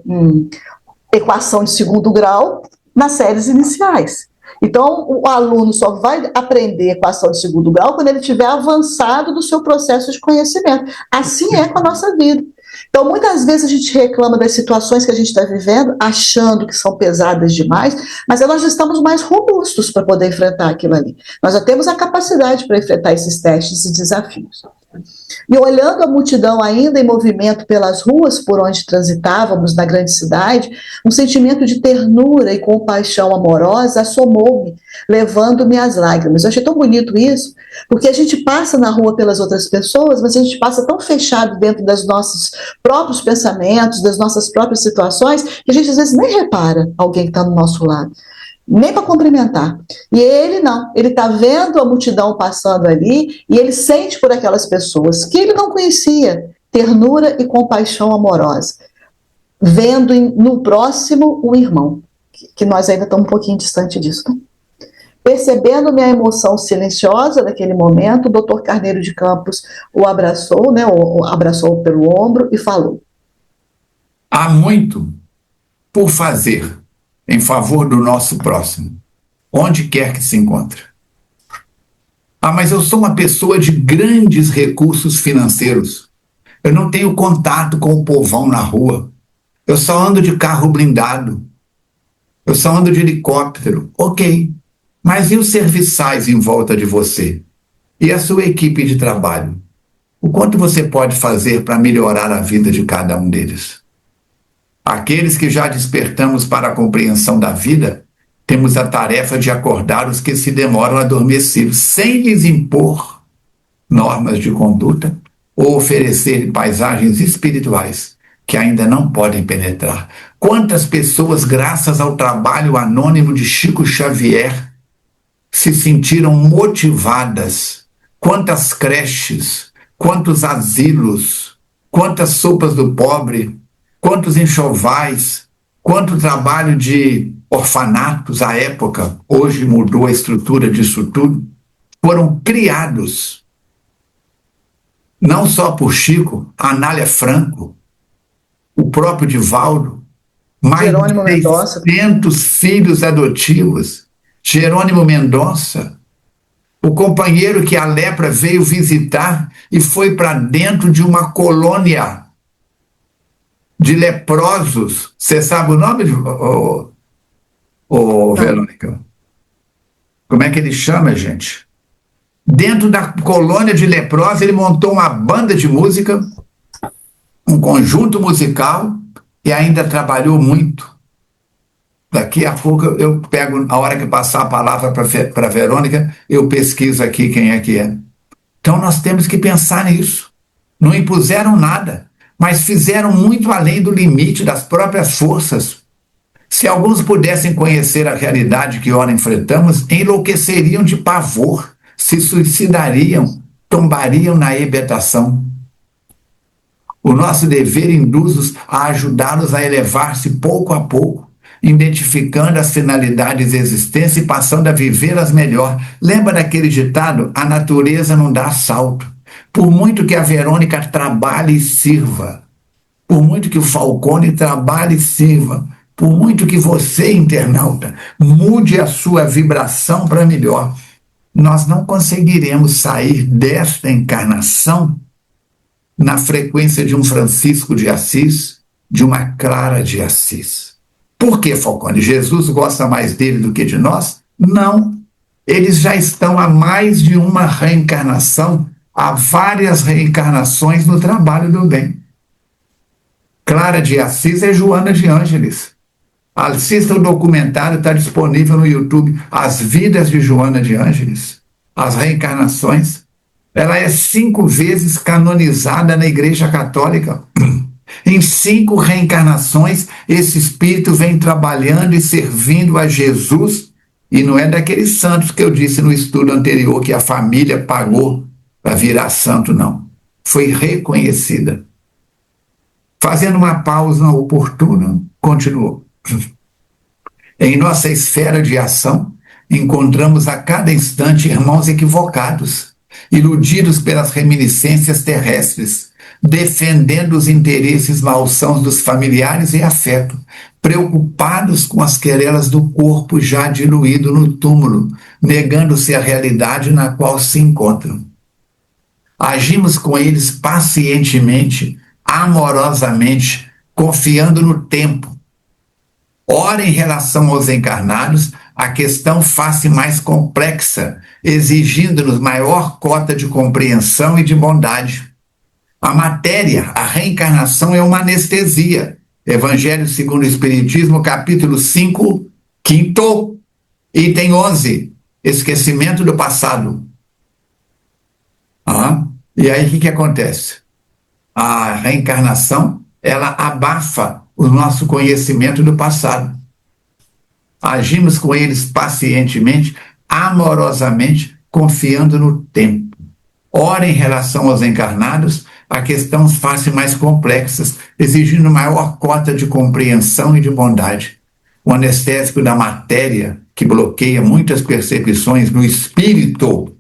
S2: equação de segundo grau, nas séries iniciais. Então, o aluno só vai aprender equação de segundo grau quando ele tiver avançado do seu processo de conhecimento. Assim é com a nossa vida. Então, muitas vezes a gente reclama das situações que a gente está vivendo, achando que são pesadas demais, mas nós já estamos mais robustos para poder enfrentar aquilo ali. Nós já temos a capacidade para enfrentar esses testes e desafios. E olhando a multidão ainda em movimento pelas ruas por onde transitávamos na grande cidade, um sentimento de ternura e compaixão amorosa assomou-me, levando-me às lágrimas. Eu achei tão bonito isso, porque a gente passa na rua pelas outras pessoas, mas a gente passa tão fechado dentro dos nossos próprios pensamentos, das nossas próprias situações, que a gente às vezes nem repara alguém que está do nosso lado, nem para cumprimentar. E ele não, ele está vendo a multidão passando ali e ele sente por aquelas pessoas que ele não conhecia, ternura e compaixão amorosa, vendo no próximo um irmão, que nós ainda estamos um pouquinho distante disso, né? Percebendo minha emoção silenciosa naquele momento, o Dr. Carneiro de Campos o abraçou, né, o abraçou pelo ombro e falou:
S1: há muito por fazer em favor do nosso próximo, onde quer que se encontre. Mas eu sou uma pessoa de grandes recursos financeiros. Eu não tenho contato com o povão na rua. Eu só ando de carro blindado. Eu só ando de helicóptero. Ok. Mas e os serviçais em volta de você? E a sua equipe de trabalho? O quanto você pode fazer para melhorar a vida de cada um deles? Aqueles que já despertamos para a compreensão da vida, temos a tarefa de acordar os que se demoram adormecidos, sem lhes impor normas de conduta ou oferecer paisagens espirituais que ainda não podem penetrar. Quantas pessoas, graças ao trabalho anônimo de Chico Xavier, se sentiram motivadas? Quantas creches, quantos asilos, quantas sopas do pobre, quantos enxovais, quanto trabalho de orfanatos à época, hoje mudou a estrutura disso tudo, foram criados, não só por Chico, Anália Franco, o próprio Divaldo, mais
S2: Jerônimo
S1: de
S2: Mendonça.
S1: 600 filhos adotivos, Jerônimo Mendonça, o companheiro que a lepra veio visitar e foi para dentro de uma colônia de leprosos. Você sabe o nome, Verônica? Como é que ele chama, gente? Dentro da colônia de leprosos, ele montou uma banda de música, um conjunto musical, e ainda trabalhou muito. Daqui a pouco eu pego, a hora que passar a palavra para a Verônica, eu pesquiso aqui quem é que é. Então nós temos que pensar nisso. Não impuseram nada, mas fizeram muito além do limite das próprias forças. Se alguns pudessem conhecer a realidade que ora enfrentamos, enlouqueceriam de pavor, se suicidariam, tombariam na hebetação. O nosso dever induz-os a ajudá-los a elevar-se pouco a pouco, identificando as finalidades da existência e passando a vivê-las melhor. Lembra daquele ditado? A natureza não dá salto. Por muito que a Verônica trabalhe e sirva, por muito que o Falcone trabalhe e sirva, por muito que você, internauta, mude a sua vibração para melhor, nós não conseguiremos sair desta encarnação na frequência de um Francisco de Assis, de uma Clara de Assis. Por que, Falcone? Jesus gosta mais dele do que de nós? Não. Eles já estão há mais de uma reencarnação, há várias reencarnações no trabalho do bem. Clara de Assis é Joana de Ângeles. Assista o documentário, está disponível no YouTube, As Vidas de Joana de Ângeles, as reencarnações. Ela é 5 vezes canonizada na Igreja Católica. Em 5 reencarnações, esse espírito vem trabalhando e servindo a Jesus, e não é daqueles santos que eu disse no estudo anterior que a família pagou para virar santo, não. Foi reconhecida. Fazendo uma pausa oportuna, continuou. Em nossa esfera de ação, encontramos a cada instante irmãos equivocados, iludidos pelas reminiscências terrestres, defendendo os interesses malsãos dos familiares e afeto, preocupados com as querelas do corpo já diluído no túmulo, negando-se a realidade na qual se encontram. Agimos com eles pacientemente, amorosamente, confiando no tempo. Ora, em relação aos encarnados, a questão faz-se mais complexa, exigindo-nos maior cota de compreensão e de bondade. A matéria, a reencarnação é uma anestesia. Evangelho segundo o Espiritismo, capítulo 5, 5º, item 11, esquecimento do passado. E aí o que acontece? A reencarnação, ela abafa o nosso conhecimento do passado. Agimos com eles pacientemente, amorosamente, confiando no tempo. Ora, em relação aos encarnados, a questão faz-se mais complexas, exigindo maior cota de compreensão e de bondade. O anestésico da matéria, que bloqueia muitas percepções do espírito,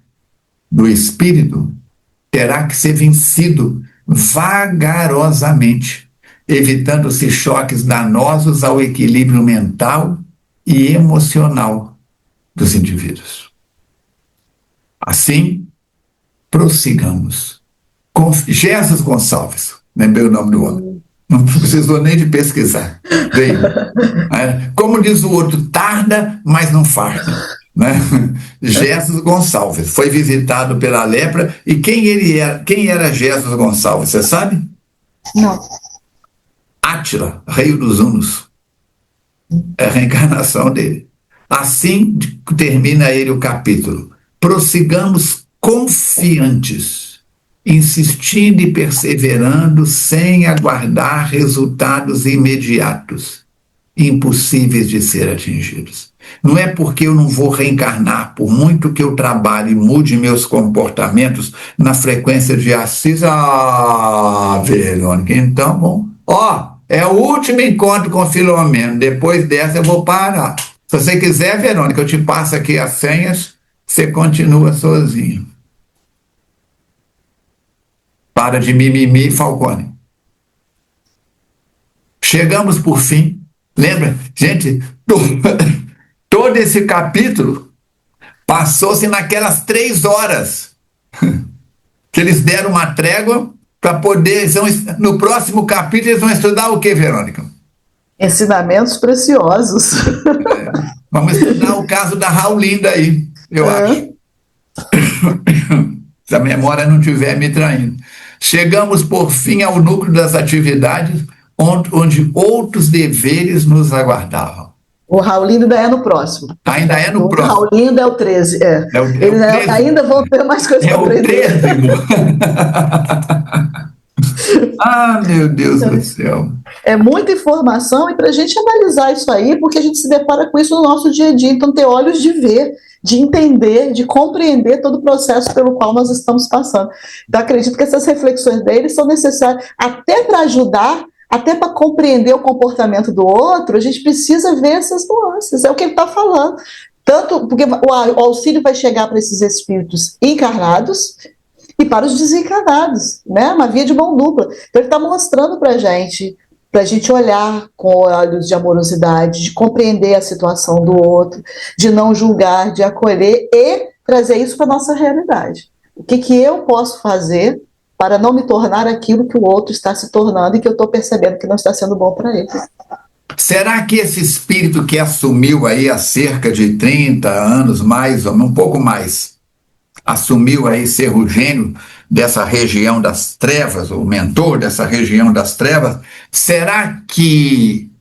S1: terá que ser vencido vagarosamente, evitando-se choques danosos ao equilíbrio mental e emocional dos indivíduos. Assim, prossigamos. Jesus Gonçalves, lembrei o nome do homem, não precisou nem de pesquisar. Bem, como diz o outro, tarda, mas não farta. Né? Jesus Gonçalves foi visitado pela lepra. E quem era Jesus Gonçalves, você sabe?
S2: Não.
S1: Átila, rei dos Hunos. É a reencarnação dele. Assim termina ele o capítulo. Prossigamos confiantes, insistindo e perseverando sem aguardar resultados imediatos, impossíveis de ser atingidos. Não é porque eu não vou reencarnar, por muito que eu trabalhe e mude meus comportamentos na frequência de Assis. Ah, Verônica, então, bom. Ó, é o último encontro com Filomeno. Depois dessa eu vou parar. Se você quiser, Verônica, eu te passo aqui as senhas, você continua sozinho. Para de mimimi, Falcone. Chegamos por fim. Lembra? Gente, todo esse capítulo passou-se naquelas 3 horas que eles deram uma trégua para poder... No próximo capítulo eles vão estudar o que, Verônica?
S2: Ensinamentos preciosos.
S1: Vamos estudar o caso da Raulinda aí, eu acho. Se a memória não estiver me traindo. Chegamos, por fim, ao núcleo das atividades, onde outros deveres nos aguardavam.
S2: O Raulindo ainda é no próximo.
S1: Ainda é no próximo.
S2: O Raulindo é o 13. Eles ainda vão ter mais coisas para aprender.
S1: É o 13. Ah, meu Deus do céu.
S2: É muita informação e para a gente analisar isso aí, porque a gente se depara com isso no nosso dia a dia. Então, ter olhos de ver, de entender, de compreender todo o processo pelo qual nós estamos passando. Então, acredito que essas reflexões deles são necessárias até para ajudar, até para compreender o comportamento do outro. A gente precisa ver essas nuances. É o que ele está falando. Tanto porque o auxílio vai chegar para esses espíritos encarnados e para os desencarnados, né? Uma via de mão dupla. Então, ele está mostrando para a gente olhar com olhos de amorosidade, de compreender a situação do outro, de não julgar, de acolher e trazer isso para a nossa realidade. O que eu posso fazer para não me tornar aquilo que o outro está se tornando e que eu estou percebendo que não está sendo bom para ele?
S1: Será que esse espírito que assumiu aí há cerca de 30 anos, mais ou um pouco mais, assumiu aí ser o gênio dessa região das trevas, o mentor dessa região das trevas, será que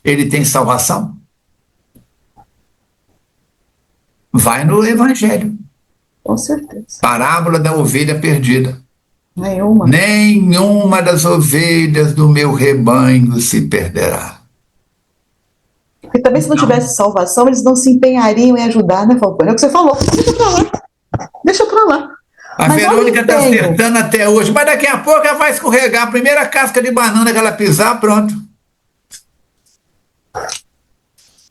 S1: ele tem salvação? Vai no Evangelho.
S2: Com certeza.
S1: Parábola da ovelha perdida.
S2: Nenhuma.
S1: Nenhuma das ovelhas do meu rebanho se perderá.
S2: E também se não tivesse salvação, eles não se empenhariam em ajudar, né, Falcone? É o que você falou. Deixa pra lá. Deixa pra lá.
S1: A Verônica está acertando até hoje, mas daqui a pouco ela vai escorregar. A primeira casca de banana que ela pisar, pronto.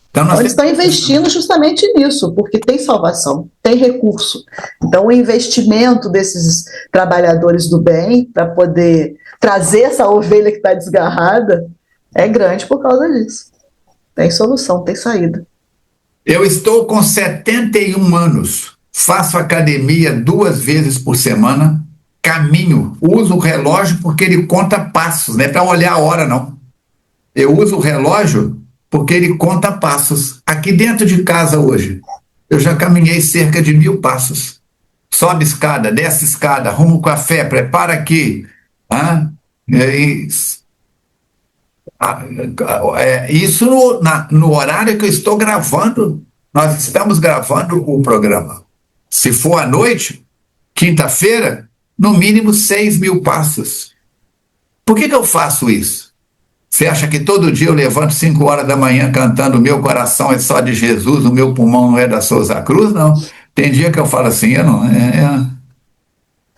S2: Então, eles estão investindo justamente nisso, porque tem salvação, tem recurso. Então, o investimento desses trabalhadores do bem para poder trazer essa ovelha que está desgarrada é grande por causa disso. Tem solução, tem saída.
S1: Eu estou com 71 anos. Faço academia 2 vezes por semana, caminho, uso o relógio porque ele conta passos, não é para olhar a hora, não. Eu uso o relógio porque ele conta passos. Aqui dentro de casa hoje, eu já caminhei cerca de 1000 passos. Sobe escada, desce escada, arruma o café, prepara aqui. Isso no horário que eu estou gravando, nós estamos gravando o programa. Se for à noite, quinta-feira, no mínimo 6.000 passos. Por que eu faço isso? Você acha que todo dia eu levanto 5 horas da manhã cantando "O meu coração é só de Jesus, o meu pulmão não é da Souza Cruz"? Não. Tem dia que eu falo assim,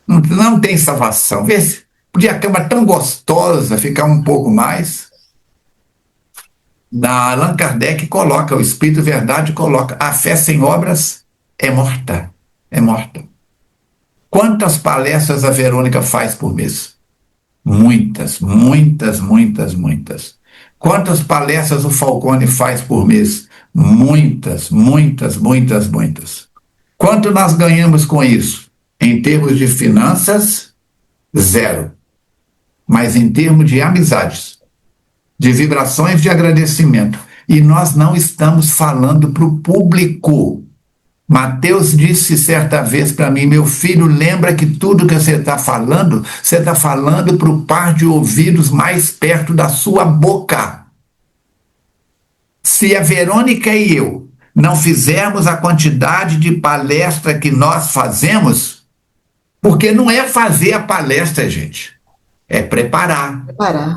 S1: não tem salvação. Vê se podia a cama tão gostosa, ficar um pouco mais. Na Allan Kardec coloca, o Espírito Verdade coloca, a fé sem obras é morta. É morta. Quantas palestras a Verônica faz por mês? Muitas, muitas, muitas, muitas. Quantas palestras o Falcone faz por mês? Muitas, muitas, muitas, muitas. Quanto nós ganhamos com isso? Em termos de finanças, 0. Mas em termos de amizades, de vibrações de agradecimento. E nós não estamos falando para o público. Mateus disse certa vez para mim, meu filho, lembra que tudo que você está falando para o par de ouvidos mais perto da sua boca. Se a Verônica e eu não fizermos a quantidade de palestra que nós fazemos, porque não é fazer a palestra, gente, é preparar.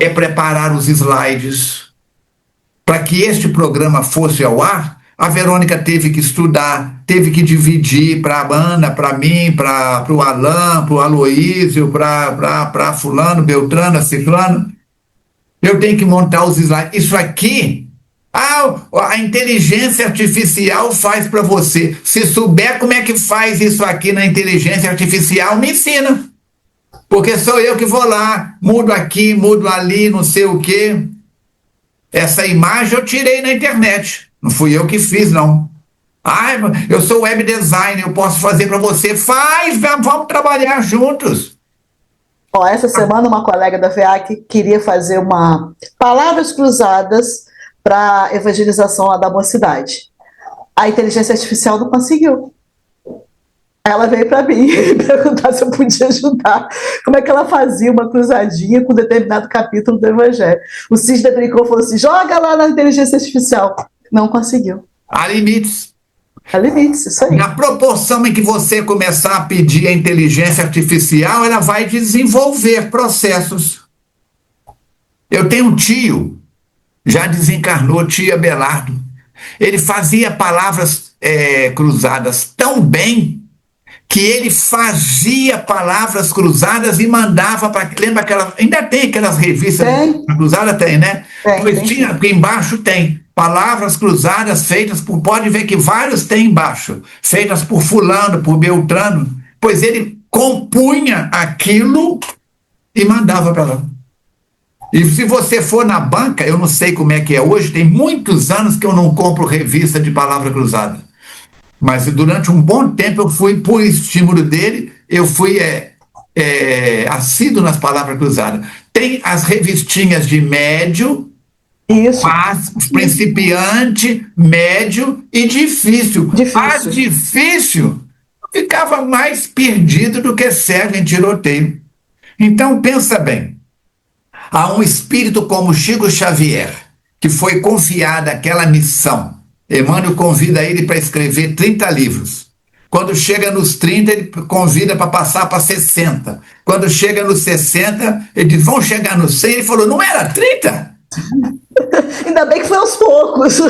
S1: É preparar os slides, para que este programa fosse ao ar, a Verônica teve que estudar, teve que dividir para a Ana, para mim, para o Alain, para o Aloísio, para fulano, Beltrano, Ciclano. Eu tenho que montar os slides. Isso aqui, a inteligência artificial faz para você. Se souber como é que faz isso aqui na inteligência artificial, me ensina. Porque sou eu que vou lá, mudo aqui, mudo ali, não sei o quê. Essa imagem eu tirei na internet. Não fui eu que fiz, não. Eu sou web designer, eu posso fazer para você. Faz, vamos trabalhar juntos.
S2: Essa semana uma colega da FEAC queria fazer uma palavras cruzadas para evangelização lá da mocidade. A inteligência artificial não conseguiu. Ela veio para mim perguntar se eu podia ajudar. Como é que ela fazia uma cruzadinha com determinado capítulo do Evangelho? O Cisne brincou e falou assim, joga lá na inteligência artificial. Não conseguiu.
S1: Há limites.
S2: Há limites, isso aí.
S1: Na proporção em que você começar a pedir a inteligência artificial, ela vai desenvolver processos. Eu tenho um tio, já desencarnou, tio Abelardo. Ele fazia palavras cruzadas tão bem que ele fazia palavras cruzadas e mandava para... Lembra aquela... Ainda tem aquelas revistas cruzadas? Tem, né? Pois tinha, aqui embaixo tem palavras cruzadas feitas por... Pode ver que vários tem embaixo. Feitas por fulano, por Beltrano. Pois ele compunha aquilo e mandava para lá. E se você for na banca, eu não sei como é que é hoje, tem muitos anos que eu não compro revista de palavra cruzada. Mas durante um bom tempo eu fui, por estímulo dele, eu fui assíduo nas palavras cruzadas. Tem as revistinhas de médio, principiante, médio e difícil. A difícil ficava mais perdido do que cego em tiroteio. Então pensa bem, há um espírito como Chico Xavier, que foi confiada aquela missão. Emmanuel convida ele para escrever 30 livros. Quando chega nos 30, ele convida para passar para 60. Quando chega nos 60, ele diz, vão chegar nos 100. Ele falou, não era 30?
S2: Ainda bem que foi aos poucos.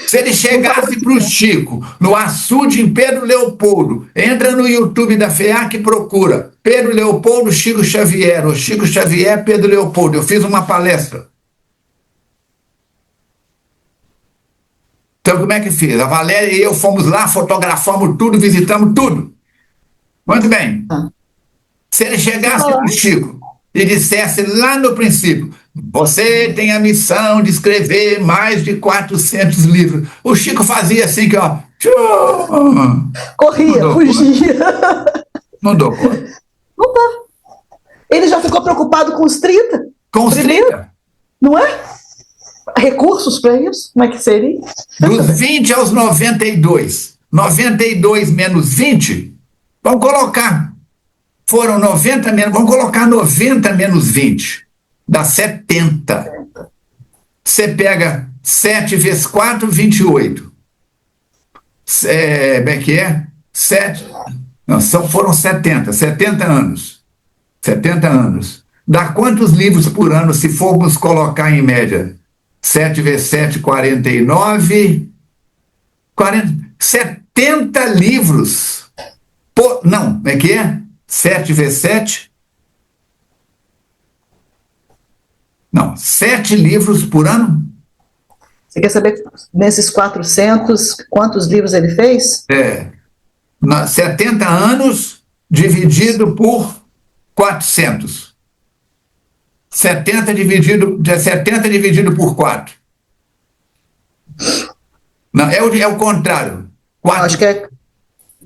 S1: Se ele chegasse para o Chico, no açude em Pedro Leopoldo, entra no YouTube da FEAC e procura Pedro Leopoldo, Chico Xavier, ou Chico Xavier, Pedro Leopoldo. Eu fiz uma palestra. Então, como é que fiz? A Valéria e eu fomos lá, fotografamos tudo, visitamos tudo. Muito bem. Se ele chegasse para o Chico e dissesse lá no princípio, você tem a missão de escrever mais de 400 livros. O Chico fazia assim, que ó...
S2: Corria, fugia.
S1: Não dou conta.
S2: Não dá. Ele já ficou preocupado com os 30?
S1: Com os 30?
S2: Não é? Recursos para isso? Como é que seria?
S1: Dos 20 aos 92. 92 menos 20, vamos colocar. Foram 90 menos, vamos colocar 90 menos 20. Dá 70. Você pega 7 vezes 4, 28. Como é que é? 7. Não, foram 70. 70 anos. 70 anos. Dá quantos livros por ano se formos colocar em média? 7 vezes 7, 49. 70 livros. Não, como é que é? 7 vezes 7? Não, 7 livros por ano?
S2: Você quer saber, nesses 400, quantos livros ele fez?
S1: 70 anos dividido por 400. 70 dividido por 4. Não, é o contrário.
S2: Acho que é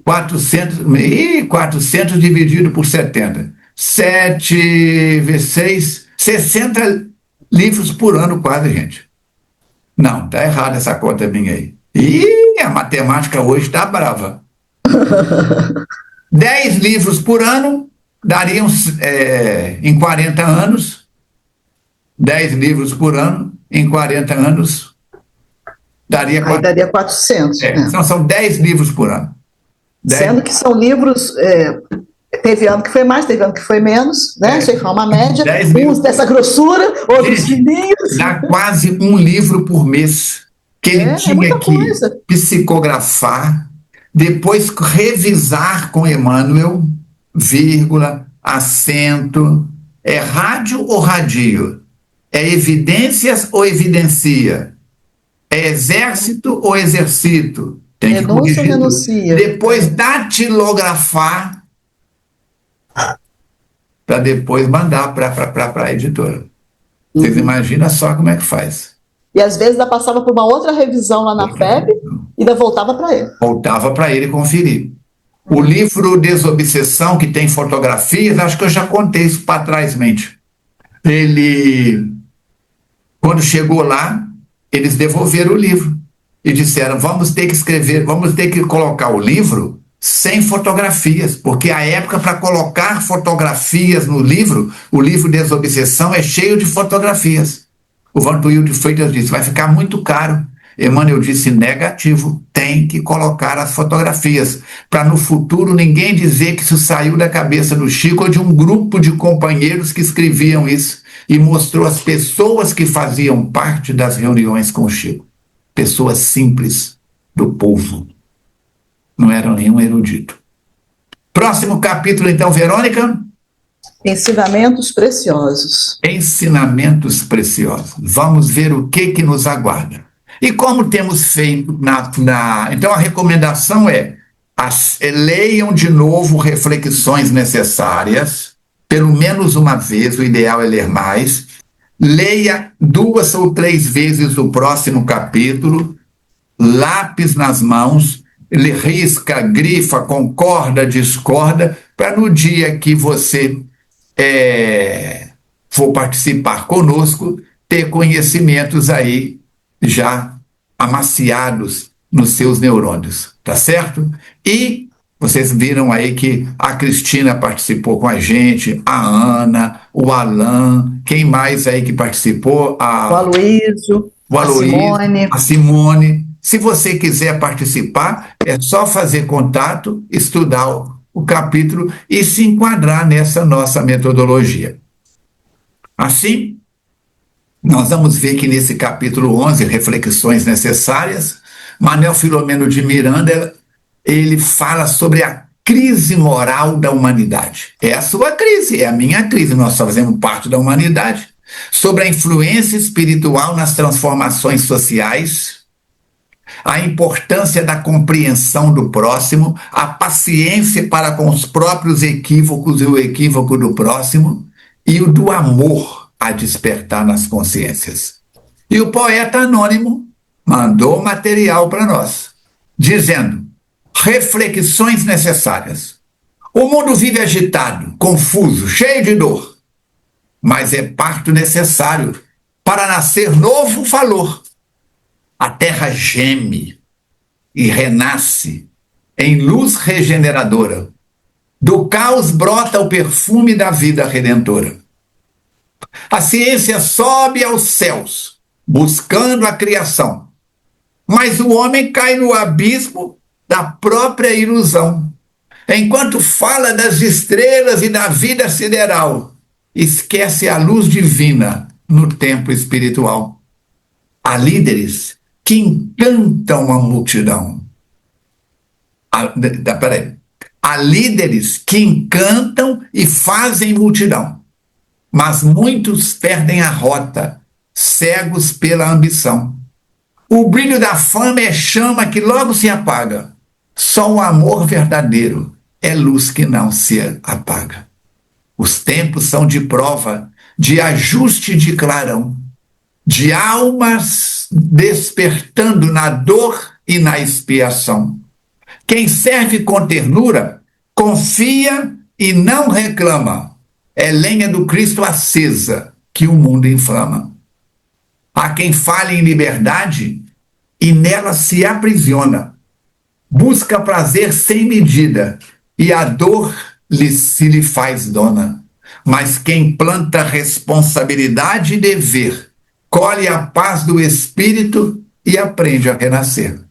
S1: 400 dividido por 70. 7 vezes 6, 60 livros por ano quase, gente. Não, tá errada essa conta minha aí. E a matemática hoje tá brava. 10 livros por ano dariam, em 40 anos, 10 livros por ano, em 40 anos, daria
S2: 400.
S1: São 10 livros por ano.
S2: Sendo que são livros Teve ano que foi mais, teve ano que foi menos, né? Achei que foi uma média.
S1: 10 mil.
S2: Uns dessa grossura, outros fininhos.
S1: Dá quase um livro por mês que ele tinha
S2: muita
S1: que
S2: coisa.
S1: psicografar, depois revisar com Emmanuel, vírgula, acento. É rádio ou radio? É evidências ou evidencia? É exército ou exercito? Tem que
S2: Renúncia ou
S1: corrigir tudo.
S2: renuncia?
S1: Depois datilografar para depois mandar para a editora. Vocês imaginam só como é que faz.
S2: E às vezes ainda passava por uma outra revisão lá na FEB e ainda voltava para ele.
S1: Voltava para ele conferir. O livro Desobsessão, que tem fotografias, acho que eu já contei isso para trás, mente. Ele, quando chegou lá, eles devolveram o livro e disseram, vamos ter que escrever, vamos ter que colocar o livro sem fotografias, porque a época para colocar fotografias no livro, o livro Desobsessão é cheio de fotografias. O Vantuil de Freitas disse, vai ficar muito caro. Emmanuel disse, negativo, tem que colocar as fotografias, para no futuro ninguém dizer que isso saiu da cabeça do Chico ou de um grupo de companheiros que escreviam isso, e mostrou as pessoas que faziam parte das reuniões com o Chico. Pessoas simples do povo. Não eram nenhum erudito. Próximo capítulo, então, Verônica.
S2: Ensinamentos preciosos.
S1: Ensinamentos preciosos. Vamos ver o que nos aguarda. E como temos feito então a recomendação é leiam de novo Reflexões Necessárias, pelo menos uma vez, o ideal é ler mais. Leia 2 ou 3 vezes o próximo capítulo, lápis nas mãos, ele risca, grifa, concorda, discorda, para no dia que você for participar conosco, ter conhecimentos aí já amaciados nos seus neurônios, tá certo? E vocês viram aí que a Cristina participou com a gente, a Ana, o Alain, quem mais aí que participou?
S2: O Aloísio,
S1: a Simone. Se você quiser participar, é só fazer contato, estudar o capítulo e se enquadrar nessa nossa metodologia. Assim, nós vamos ver que nesse capítulo 11, Reflexões Necessárias, Manuel Filomeno de Miranda, ele fala sobre a crise moral da humanidade. É a sua crise, é a minha crise, nós fazemos parte da humanidade. Sobre a influência espiritual nas transformações sociais, a importância da compreensão do próximo, a paciência para com os próprios equívocos e o equívoco do próximo, e o do amor a despertar nas consciências. E o poeta anônimo mandou material para nós, dizendo, reflexões necessárias. O mundo vive agitado, confuso, cheio de dor, mas é parto necessário para nascer novo valor. A terra geme e renasce em luz regeneradora. Do caos brota o perfume da vida redentora. A ciência sobe aos céus, buscando a criação, mas o homem cai no abismo da própria ilusão. Enquanto fala das estrelas e da vida sideral, esquece a luz divina no tempo espiritual. Há líderes que encantam a multidão. Há líderes que encantam e fazem multidão, mas muitos perdem a rota, cegos pela ambição. O brilho da fama é chama que logo se apaga. Só o amor verdadeiro é luz que não se apaga. Os tempos são de prova, de ajuste de clarão, de almas despertando na dor e na expiação. Quem serve com ternura, confia e não reclama. É lenha do Cristo acesa que o mundo inflama. Há quem fale em liberdade e nela se aprisiona. Busca prazer sem medida e a dor se lhe faz dona. Mas quem planta responsabilidade e dever, colhe a paz do espírito e aprende a renascer.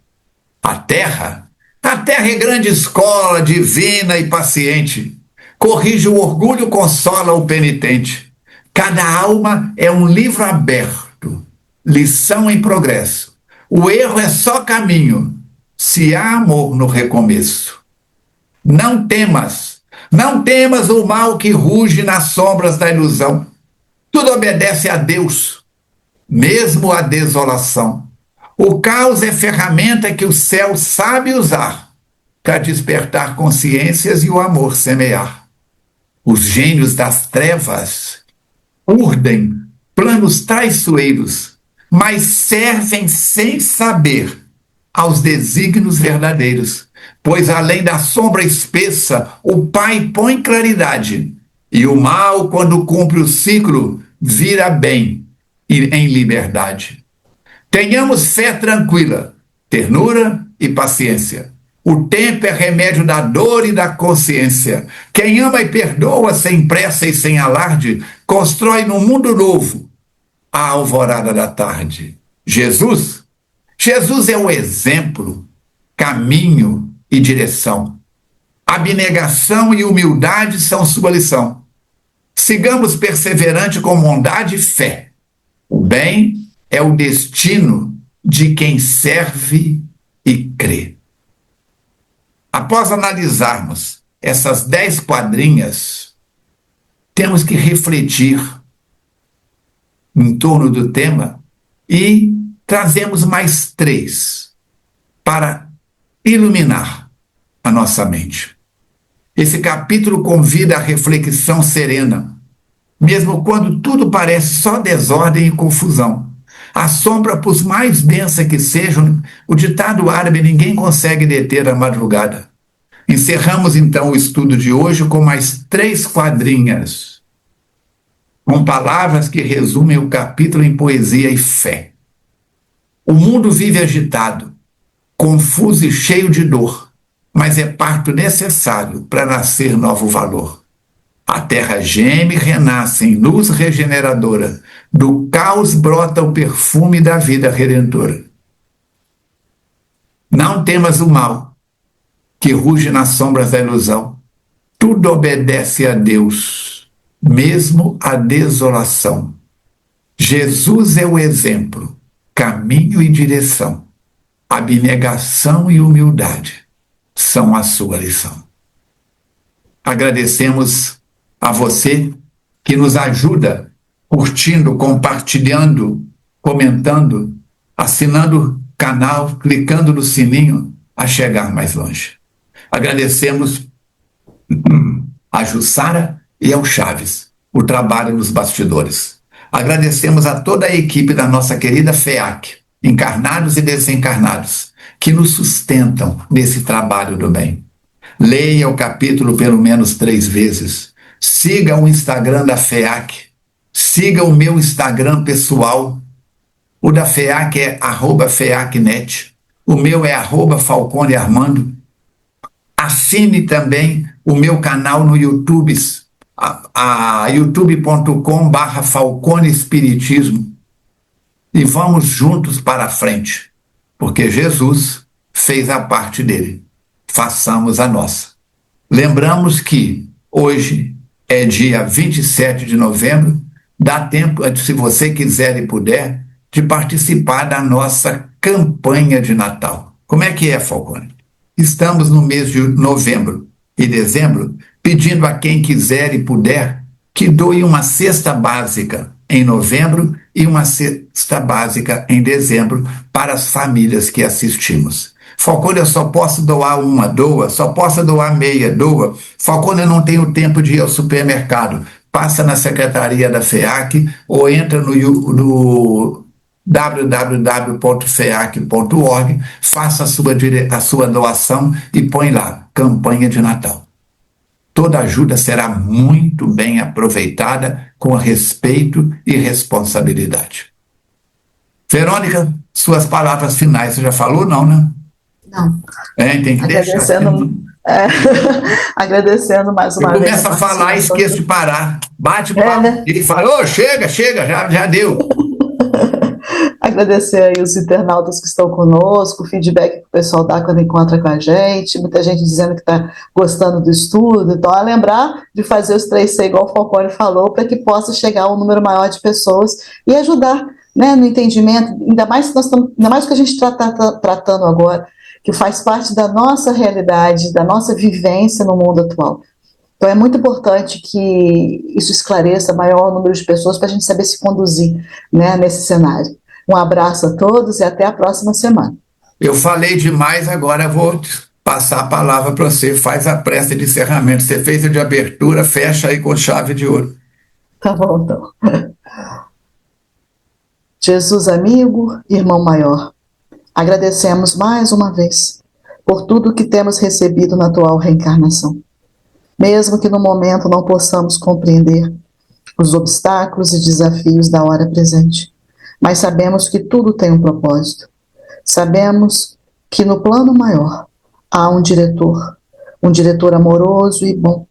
S1: A terra é grande escola, divina e paciente. corrige o orgulho, consola o penitente. Cada alma é um livro aberto, lição em progresso. O erro é só caminho, se há amor no recomeço. Não temas o mal que ruge nas sombras da ilusão. Tudo obedece a Deus, mesmo a desolação. O caos é ferramenta que o céu sabe usar para despertar consciências e o amor semear. Os gênios das trevas urdem planos traiçoeiros, mas servem sem saber aos desígnios verdadeiros, pois além da sombra espessa, o Pai põe claridade, e o mal, quando cumpre o ciclo, vira bem e em liberdade. Tenhamos fé tranquila, ternura e paciência. O tempo é remédio da dor e da consciência. Quem ama e perdoa sem pressa e sem alarde, constrói num mundo novo a alvorada da tarde. Jesus é o exemplo, caminho e direção. Abnegação e humildade são sua lição. Sigamos perseverante com bondade e fé. O bem é o destino de quem serve e crê. Após analisarmos essas 10 quadrinhas, temos que refletir em torno do tema e trazemos mais 3 para iluminar a nossa mente. Esse capítulo convida à reflexão serena, mesmo quando tudo parece só desordem e confusão. A sombra, por mais densa que seja, o ditado árabe, ninguém consegue deter a madrugada. Encerramos então o estudo de hoje com mais 3 quadrinhas, com palavras que resumem o capítulo em poesia e fé. O mundo vive agitado, confuso e cheio de dor, mas é parto necessário para nascer novo valor. A terra geme e renasce em luz regeneradora. Do caos brota o perfume da vida redentora. Não temas o mal, que ruge nas sombras da ilusão. Tudo obedece a Deus, mesmo a desolação. Jesus é o exemplo, caminho e direção. Abnegação e humildade são a sua lição. Agradecemos a você que nos ajuda curtindo, compartilhando, comentando, assinando o canal, clicando no sininho a chegar mais longe. Agradecemos a Jussara e ao Chaves o trabalho nos bastidores. Agradecemos a toda a equipe da nossa querida FEAC, encarnados e desencarnados, que nos sustentam nesse trabalho do bem. Leia o capítulo pelo menos 3 vezes. Siga o Instagram da FEAC. Siga o meu Instagram pessoal. O da FEAC é @FEACnet. O meu é @FalconeArmando. Assine também o meu canal no YouTube, youtube.com/Falcone Espiritismo. E vamos juntos para a frente, porque Jesus fez a parte dele. Façamos a nossa. Lembramos que hoje é dia 27 de novembro, dá tempo, se você quiser e puder, de participar da nossa campanha de Natal. Como é que é, Falcone? Estamos no mês de novembro e dezembro, pedindo a quem quiser e puder que doe uma cesta básica em novembro e uma cesta básica em dezembro para as famílias que assistimos. Falcone, eu só posso doar uma, doa. Só posso doar meia, doa. Falcone, eu não tenho tempo de ir ao supermercado. Passa na secretaria da FEAC ou entra no www.feac.org, faça a sua doação e põe lá, campanha de Natal. Toda ajuda será muito bem aproveitada com respeito e responsabilidade. Verônica, suas palavras finais, você já falou, não, né?
S2: Não.
S1: Tem que deixar.
S2: Agradecendo mais uma vez.
S1: Começa a falar e esqueço de parar. Bate palma, né? E fala, chega, já deu.
S2: agradecer aí os internautas que estão conosco, o feedback que o pessoal dá quando encontra com a gente, muita gente dizendo que está gostando do estudo. Então, é lembrar de fazer os 3C, igual o Falcone falou, para que possa chegar a um número maior de pessoas e ajudar, né, no entendimento, ainda mais que a gente está tratando agora, que faz parte da nossa realidade, da nossa vivência no mundo atual. Então é muito importante que isso esclareça maior número de pessoas para a gente saber se conduzir, né, nesse cenário. Um abraço a todos e até a próxima semana.
S1: Eu falei demais, agora eu vou passar a palavra para você. Faz a prece de encerramento. Você fez a de abertura, fecha aí com chave de ouro.
S2: Tá bom, então. Jesus amigo, irmão maior, agradecemos mais uma vez por tudo que temos recebido na atual reencarnação. Mesmo que no momento não possamos compreender os obstáculos e desafios da hora presente, mas sabemos que tudo tem um propósito. Sabemos que no plano maior há um diretor amoroso e bom,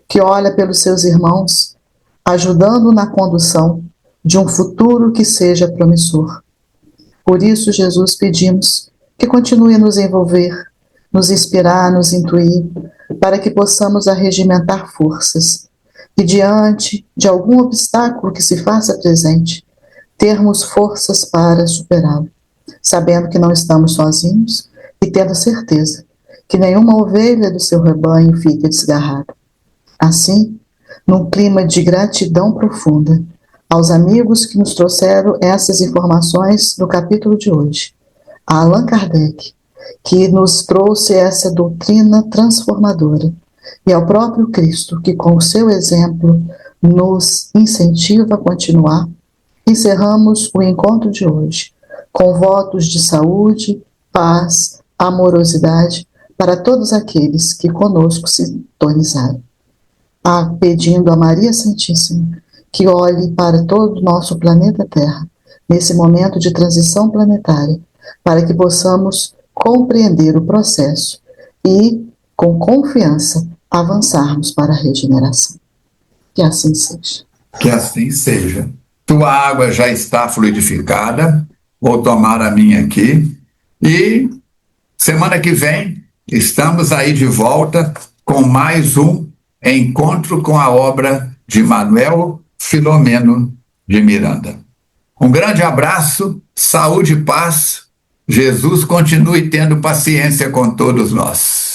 S2: que olha pelos seus irmãos, ajudando na condução de um futuro que seja promissor. Por isso, Jesus, pedimos que continue a nos envolver, nos inspirar, nos intuir, para que possamos arregimentar forças e, diante de algum obstáculo que se faça presente, termos forças para superá-lo, sabendo que não estamos sozinhos e tendo certeza que nenhuma ovelha do seu rebanho fique desgarrada. Assim, num clima de gratidão profunda, aos amigos que nos trouxeram essas informações no capítulo de hoje, a Allan Kardec, que nos trouxe essa doutrina transformadora, e ao próprio Cristo, que com o seu exemplo nos incentiva a continuar, encerramos o encontro de hoje com votos de saúde, paz, amorosidade para todos aqueles que conosco sintonizaram. Pedindo a Maria Santíssima que olhe para todo o nosso planeta Terra, nesse momento de transição planetária, para que possamos compreender o processo e, com confiança, avançarmos para a regeneração. Que assim seja.
S1: Que assim seja. Tua água já está fluidificada, vou tomar a minha aqui, e semana que vem estamos aí de volta com mais um encontro com a obra de Manuel Filomeno de Miranda. Um grande abraço, saúde e paz. Jesus continue tendo paciência com todos nós.